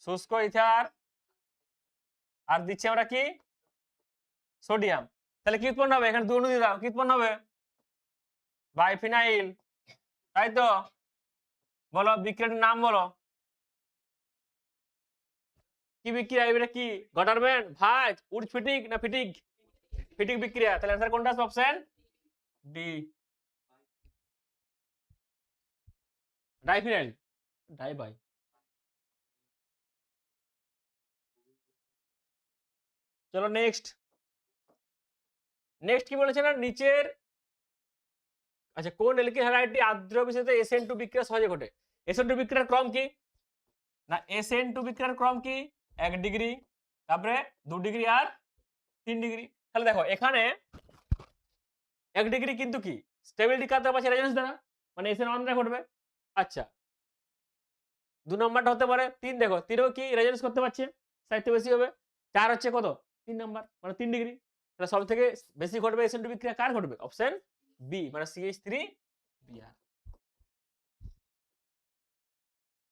S1: শুষ্ক ইথার আর দিচ্ছি আমরা কি? সোডিয়াম। তাহলে কি উৎপন্ন হবে? এখানে দুই অণু দিয়ে দাও, কি উৎপন্ন হবে? বাইফিনাইল, তাই তো? বলো বিক্রিয়াটার নাম বলো। কি বিক্রিয়া? এটা কি গটারম্যান, ভাজ, উড ফিটিক না ফিটিক? ফিটিক বিক্রিয়া। তাহলে অ্যান্সার কোনটা আছে? অপশন ডি, ডাইফিনাইল, ডাইবাই। চলো নেক্সট কি বলেছে না নিচের, আচ্ছা কোন এলকিল হ্যালাইডটি আর্দ্র বিশেষে SN2 বিক্রিয়া সহজে ঘটে? SN2 বিক্রিয়ার ক্রম কি? না SN2 বিক্রিয়ার ক্রম কি? 1 ডিগ্রি, তারপরে 2 ডিগ্রি আর 3 ডিগ্রি। তাহলে দেখো এখানে 1 ডিগ্রি কিন্তু কি স্টেবিলিটি কার দ্বারা পাচ্ছে? রেজোন্যান্স দ্বারা, মানে SN1 দ্বারা ঘটবে। আচ্ছা 2 নম্বরটা হতে পারে 3, দেখো 3ও কি রেজোন্যান্স করতে পারছে, সাইড বেশি হবে। 4 হচ্ছে কত? 3 নাম্বার মানে 3 ডিগ্রি। তাহলে সব থেকে বেশি ঘটবে SN2 বিক্রিয়া কার ঘটবে? অপশন বি মানে CH3Br।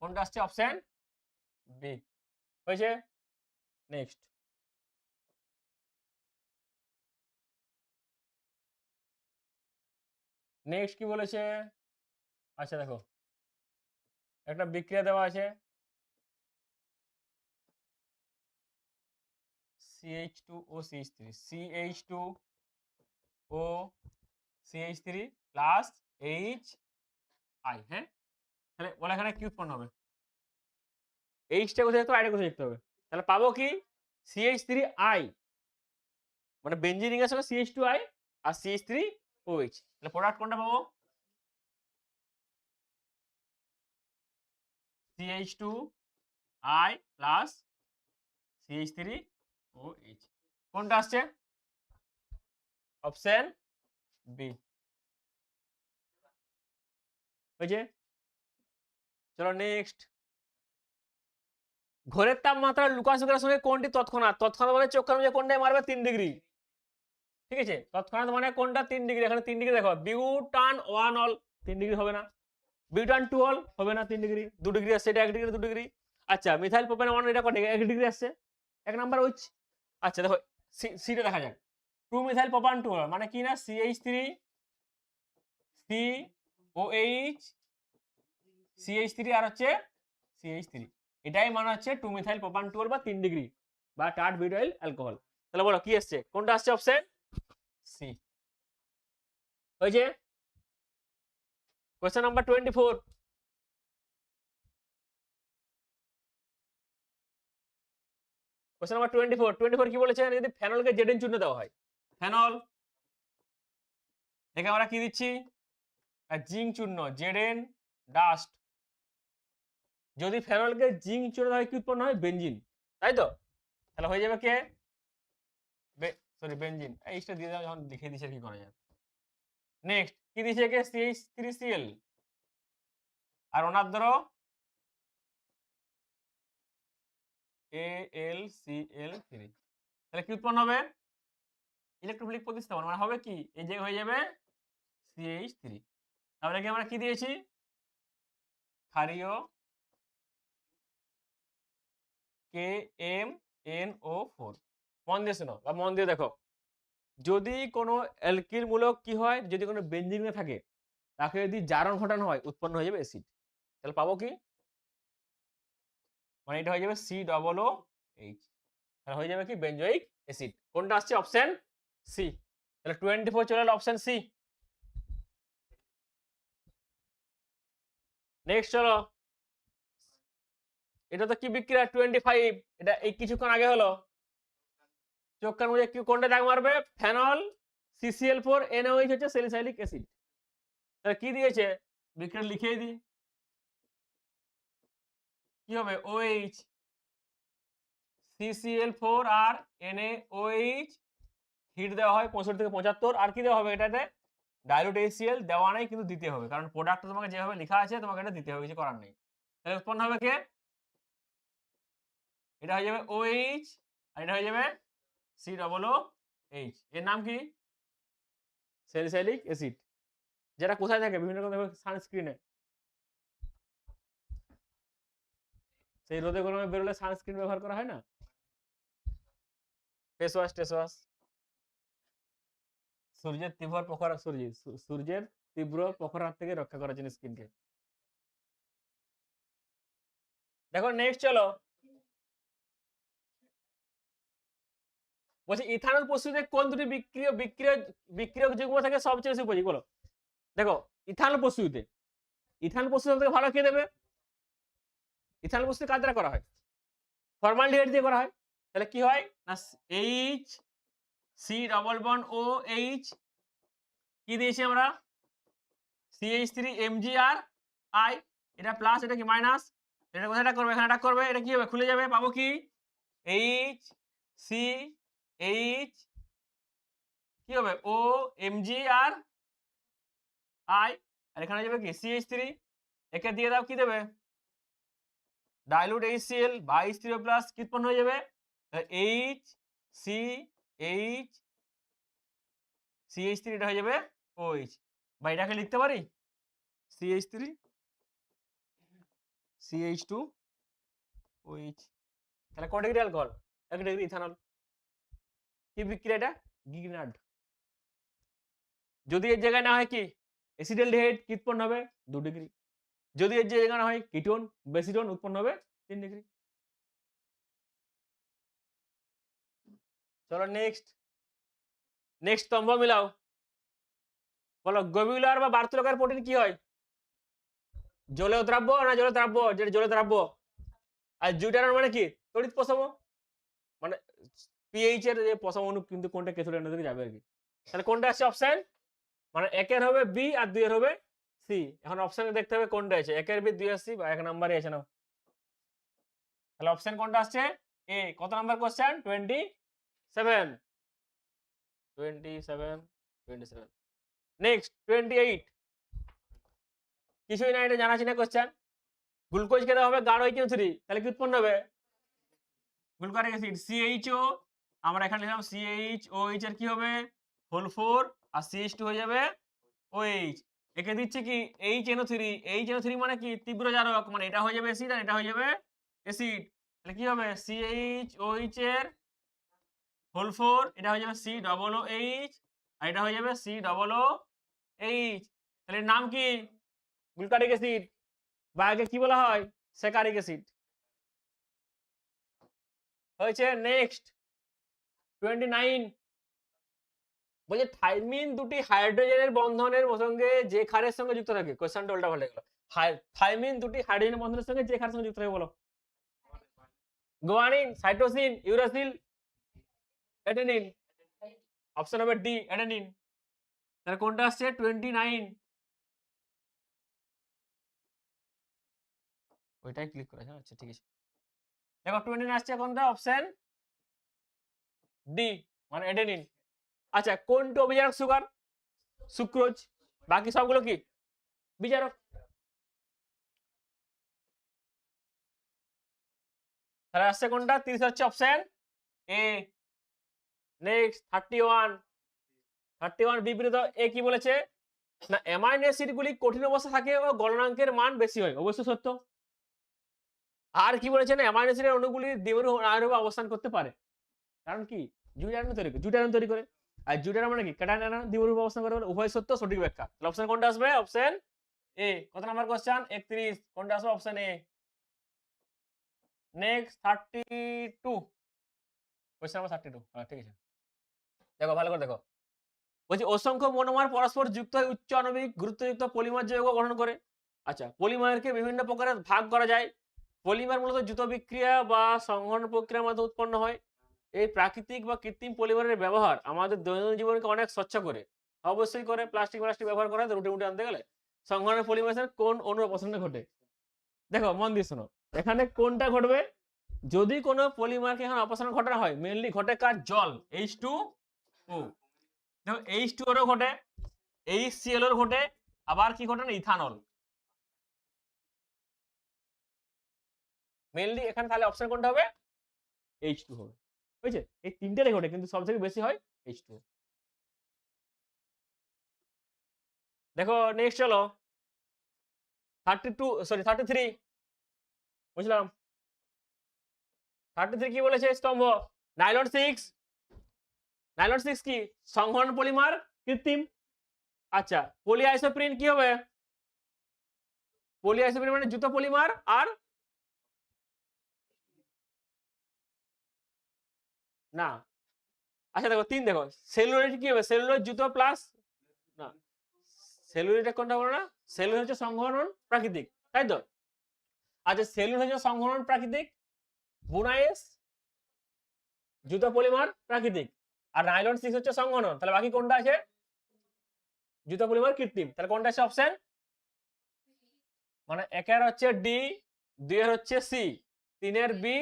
S1: কোনটা আসছে? অপশন বি হয়েছে। নেক্সট কি বলেছে? আচ্ছা দেখো একটা বিক্রিয়া দেওয়া আছে CH2O CH3 CH2O CH3 plus HI। হ্যাঁ তাহলে বলে এখানে কি উৎপন্ন হবে? H টা কোথায় দেখতে হবে? I টা কোথায় দেখতে হবে? তাহলে পাবো কি CH3I মানে বেঞ্জিন রিং এর সঙ্গে CH2I আর CH3OH। তাহলে প্রোডাক্ট কোনটা পাবো? CH2I plus CH3OH। কোনটা আসছে? অপশন বি হয়েছে। চলো নেক্সট ঘরের তাপমাত্রা লুকাসুকের সঙ্গে কোনটি তৎক্ষণাৎ? তৎক্ষণাৎ মানে চোখ কামড়ে কোনটায় মারবে? 3 ডিগ্রি, ঠিক আছে? তৎক্ষণাৎ মানে কোনটা? 3 ডিগ্রি। এখানে 3 ডিগ্রি দেখো বিউটান 1 অল 3 ডিগ্রি হবে না, বিউটান 2 অল হবে না 3 ডিগ্রি, 2 ডিগ্রি আসছে, এটা 1 ডিগ্রি 2 ডিগ্রি। আচ্ছা মিথাইল প্রোপেন 1 এটা কত? 1 ডিগ্রি আসছে, 1 নাম্বার OH। আচ্ছা দেখো সিটা দেখা যাক। 2 মিথাইল প্রপান 2 মানে কি না CH3 COH CH3 আর হচ্ছে CH3, এটাই মানে হচ্ছে 2 মিথাইল প্রপান 2 বা 3 ডিগ্রি বা টার্ট বিউটাইল অ্যালকোহল। তাহলে বলো কি আসছে, কোনটা আসছে অপশন সি হয়েছে। কোশ্চেন নাম্বার 24, কোশ্চেন নাম্বার 24 কি বলেছে, যদি ফেনলকে জেডেন চূর্ণ দেওয়া হয়, ফেনল একে আমরা কি দিচ্ছি জিঙ্ক চূর্ণ জেডেন ডাস্ট, যদি ফেনলকে জিঙ্ক চূর্ণ দেওয়া হয় কি উৎপন্ন হয় বেনজিন, তাই তো? তাহলে হয়ে যাবে কে সরি বেনজিন, এইটা দিয়ে দাও যখন লিখে দিছে কি করা যায়। নেক্সট কি দিয়েছে কে CH3Cl আর ওনার ধরো AlCl3, তাহলে কি উৎপন্ন হবে ইলেকট্রোফিলিক প্রতিস্থাপন, মানে হবে কি এই যে হয়ে যাবে CH3, তাহলে কি আমরা কি দিয়েছি ক্ষারীয় KMnO4। মন দিয়ে শোনো বা মন দিয়ে দেখো, যদি কোনো অ্যালকিল মূলক কি হয়, যদি কোনো বেনজিনে থাকে তাকে যদি জারণ ঘটানো হয় উৎপন্ন হয়ে যাবে অ্যাসিড, তাহলে পাবো কি মানে এটা হয়ে যাবে COOH, তাহলে হয়ে যাবে কি বেনজোইক অ্যাসিড। কোনটা আসছে অপশন সি, তাহলে 24 চলে এলো অপশন সি। নেক্সট চলো, এটা তো কি বিক্রিয়া 25, এটা এই কিছুক্ষণ আগে হলো, চোখের মধ্যে কি কোনটা দাগ মারবে, ফেনল CCl4 NaOH হচ্ছে স্যালিসাইলিক অ্যাসিড, তাহলে কি দিয়েছে বিক্রিয়া লিখেই দিই, কি হবে OH CCl4 আর NaOH হিট দেওয়া হয় 65 থেকে 75, আর কি দেওয়া হবে এটাতে ডাইলুট HCl দেওয়া নাই কিন্তু দিতে হবে, কারণ প্রোডাক্ট তোমাকে যেভাবে লেখা আছে তোমাকে এটা দিতে হবে, কিছু করার নেই। তাহলে উৎপন্ন হবে কে, এটা হয়ে যাবে OH আর এটা হয়ে যাবে COOH, এর নাম কি স্যালিসাইলিক অ্যাসিড, যেটা কোথায় থাকে বিভিন্ন রকম দেখবে সানস্ক্রিনে, সেই রোদে গরমে বেরোলে সানস্ক্রিন ব্যবহার করা হয় না, ফেস ওয়াশ টেস ওয়াশ, সূর্যের তীব্র প্রখর হাত থেকে রক্ষা করার জন্য স্কিনকে। দেখো নেক্সট চলো, বলছি ইথানল প্রস্তুতিতে কোন দুটি বিক্রিয়ক যুগ্ম থেকে সবচেয়ে বেশি উপযোগী বলো। দেখো ইথানল প্রস্তুতিতে সবথেকে ভালো কে দেবে, ইথানল প্রস্তুতি কার দ্বারা করা হয়, ফর্মালডিহাইড দিয়ে করা হয়, তাহলে কি হয় না CC≡OH, কি দিয়েছি আমরা CH3MgRI, এটা প্লাস এটা কি মাইনাস, এটা কোথায় করবে এখানে এটা করবে, এটা কি হবে খুলে যাবে, পাবো কি HCH কি হবে OMgRI, আর এখানে যাবে কি CH3, একে দিয়ে দাও কি দেবে ডাইলুট HCl বা H3O প্লাস কি উৎপন্ন হয়ে যাবে CH3 এটা হয়ে যাবে OH, বা এটাকে লিখতে পারি CH3 CH2OH, তাহলে কত ডিগ্রি অ্যালকোহল 1 ডিগ্রি ইথানল, কি বিক্রিয়া এটা গিগনার্ড, যদি এর জায়গায় না হয় কি অ্যাসিটালডিহাইড কি উৎপন্ন হবে 2 ডিগ্রি, যদি এর জায়গায় না হয় কিটোন বেসিডন উৎপন্ন হবে 3 ডিগ্রি। চলো নেক্সট স্তম্ভ মিলাও, বলো গ্লোবুলার বা বার্তুলকার প্রোটিন কি হয়, জলীয় দ্রাব্য না জলীয় দ্রাব্য, যেটা জলীয় দ্রাব্য, আর জুটারন মানে কি তড়িৎ প্রসম, মানে পিএইচ এর যে প্রসম অনু কিন্তু কোনটা ক্যাথোড দিকে যাবে আর কি, তাহলে কোনটা আছে অপশন, মানে একের হবে বি আর দুইয়ের হবে সি, এখন অপশনে দেখতে হবে কোনটা আছে, একের বি 2 এর সি বা এক নম্বরে আছে না, তাহলে অপশন কোনটা আসছে এ। কত নাম্বার কোশ্চেন 27। নেক্সট 28, কিছুই না এটা জানা আছে না কোশ্চেন, গ্লুকোজ কে দেওয়া হবে গাঢ় HO3, তাহলে কি উৎপন্ন হবে গ্লুকারিক অ্যাসিড CHO, আমরা এখানে লিখলাম CHOH এর কি হবে হোল 4 আর CH2 হয়ে যাবে OH, একে দিচ্ছে কি HNO3 মানে কি তীব্র জারক, মানে এটা হয়ে যাবে অ্যাসিড আর এটা হয়ে যাবে অ্যাসিড, তাহলে কি হবে CHOH এর হোল 4 এটা হয়ে যাবে C double O H R এটা হয়ে যাবে সি ডবল ও এইচ। তাহলে এর নাম কি? গ্লুটারিক অ্যাসিড বা একে কি বলা হয়? স্যাকারিক অ্যাসিড। হয়েছে। নেক্সট 29 বলছে থাইমিন দুটি হাইড্রোজেনের বন্ধনের সঙ্গে যে ক্ষারের সঙ্গে যুক্ত থাকে। কোশ্চেনটা উল্টা পাল্টা গেল। থাইমিন দুটি হাইড্রোজেনের বন্ধনের সঙ্গে যে ক্ষারের সঙ্গে যুক্ত থাকে বলো। Guanine, cytosine, uracil, adenine. Option হবে ডি, অ্যাডেনিন। তাহলে কোনটা আসছে? 29। ওইটাই ক্লিক করেছে। আচ্ছা ঠিক আছে। দেখো 29 আসছে কোনটা? অপশন ডি মানে অ্যাডেনিন। আচ্ছা কোনটা অবিজারক সুগার? সুক্রোজ। বাকি সবগুলো কি বিজারক। তাহলে আসছে কোনটা? 30 হচ্ছে অপশন এ। নেক্সট 31 বিপরীত এ কি বলেছে না অ্যামাইনো অ্যাসিড গুলি কঠিন অবস্থা থাকে ও গলনাঙ্কের মান বেশি হয়। অবশ্যই সত্য। আর কি বলেছে না অ্যামাইনো অ্যাসিডের অণুগুলি দ্বিমেরু আয়নরূপে অবস্থান করতে পারে। কারণ কি? জুটায়ন তৈরি করে। আর জুটায়ন মানে কি? ক্যাটায়ন আয়ন দ্বিমেরু অবস্থান করে। উভয় সত্য, সঠিক ব্যাখ্যা। তাহলে অপশন কোনটা আসবে? Option A. কত নাম্বার কোশ্চেন? 31। কোনটা আসবে? Option A. Next 32 question number 32। হ্যাঁ ঠিক আছে। দেখো ভালো করে দেখো। বলছি অসংখ্য মনোমার পরস্পর যুক্ত হয়ে উচ্চ আণবিক গুরুত্বযুক্ত পলিমার যৌগ গঠন করে। আচ্ছা পলিমারকে বিভিন্ন প্রকারে ভাগ করা যায়। পলিমার মূলত দ্রুত বিক্রিয়া বা সংঘটন প্রক্রিয়ার মাধ্যমে উৎপন্ন হয়। এই প্রাকৃতিক বা কৃত্রিম পলিমারের ব্যবহার আমাদের দৈনন্দিন জীবনকে অনেক স্বচ্ছ করে। অবশ্যই করে। প্লাস্টিক ব্যবহার করা হয় রুটে মুটে আনতে গেলে। সংঘটনের পলিমারের কোন অণুর অপসারণ ঘটে? দেখো মন দিয়ে শোনো। এখানে কোনটা ঘটবে? যদি কোনো পলিমারকে এখানে অপসারণ ঘটানো হয় মেইনলি ঘটে কার? জল, H2O। দেখো H2O এরও ঘটে, HCl এর ঘটে, আবার কি ঘটে না ইথানল। মেইনলি এখানে তাহলে অপশন কোনটা হবে? H2 হবে। বুঝছে? এই তিনটেরই ঘটে কিন্তু সবথেকে বেশি হয় H2O। দেখো নেক্সট চলো 33 বুঝলাম। 33 কি বলেছে? স্তম্ভ নাইলন 6 কি সংঘটন পলিমার কৃত্রিম। আচ্ছা পলিআইসোপ্রিন কি হবে? পলিআইসোপ্রিন মানে জুতো পলিমার। আর না আচ্ছা দেখো 3 দেখো সেলুলোইড কি হবে? সেলুলোইড জুতো প্লাস না সেলুলোইড কোনটা বলো না? সেলুলোইড হচ্ছে সংঘটন প্রাকৃতিক তাই তো। আচ্ছা সেলুলোইড হচ্ছে সংঘটন প্রাকৃতিক, বুনাইস জুতো পলিমার প্রাকৃতিক, আর নাইলন 6 হচ্ছে সংঘটন। তাহলে বাকি কোনটা আছে? জুতো পলিমার কৃত্রিম। তাহলে কোনটা আছে অপশন? মানে একের হচ্ছে ডি, 2 এর হচ্ছে সি, 3 এর বি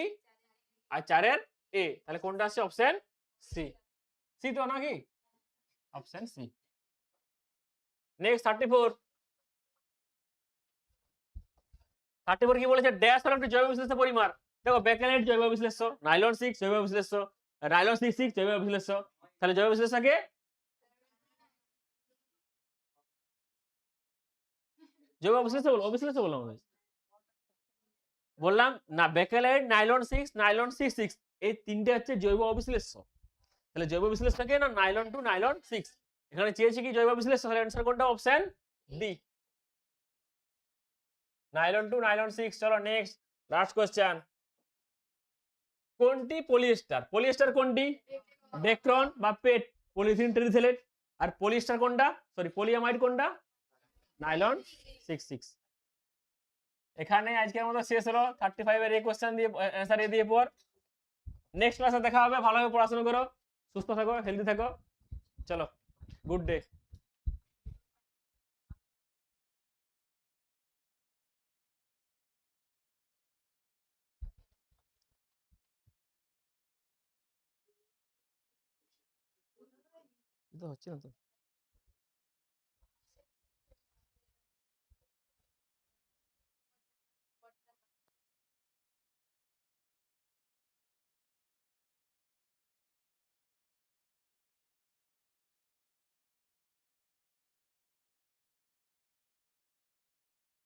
S1: আর 4 এর এ। তাহলে কোনটা আছে? Option C. সি তো নাকি? Option C. নেক্সট 34 কি বলেছে? ড্যাশ হলো একটি জৈব বিশ্লেষ্য পলিমার। দেখো বেকেলেট জৈব বিশ্লেষ্য, নাইলন 6 জৈব বিশ্লেষ্য, নাইলন 6 জৈব বিশ্লেষ্য। তাহলে জৈব বিশ্লেষ্যকে জৈব বিশ্লেষ্য বলো, অবিশ্লেষ্য বললাম আমি। বললাম না বেকেলেট, নাইলন 6, নাইলন 6 এই তিনটে হচ্ছে জৈব অবিশ্লেষ্য। তাহলে জৈব বিশ্লেষ্যকে না নাইলন 2, নাইলন 6। এখানে চেয়েছি কি জৈব বিশ্লেষ্য। তাহলে অ্যানসার কোনটা? Option D nylon 2, nylon 6। চলো নেক্সট লাস্ট কোশ্চেন। কোনটি পলিয়েস্টার? পলিয়েস্টার কোনটি? ডেক্রন বা পেট, পলিথিন টেরিথেলেট। আর পলিয়েস্টার কোনটা? সরি পলিয়ামাইড কোনটা? নাইলন 6। এখানে আজকের মতো শেষ হলো 35 এর এই কোশ্চেন দিয়ে অ্যানসার দিয়ে পর। নেক্সট ক্লাসে দেখা হবে। ভালোভাবে পড়াশোনা করো, সুস্থ থাকো, হেলদি থাকো। চলো গুড ডে। হচ্ছে না তো।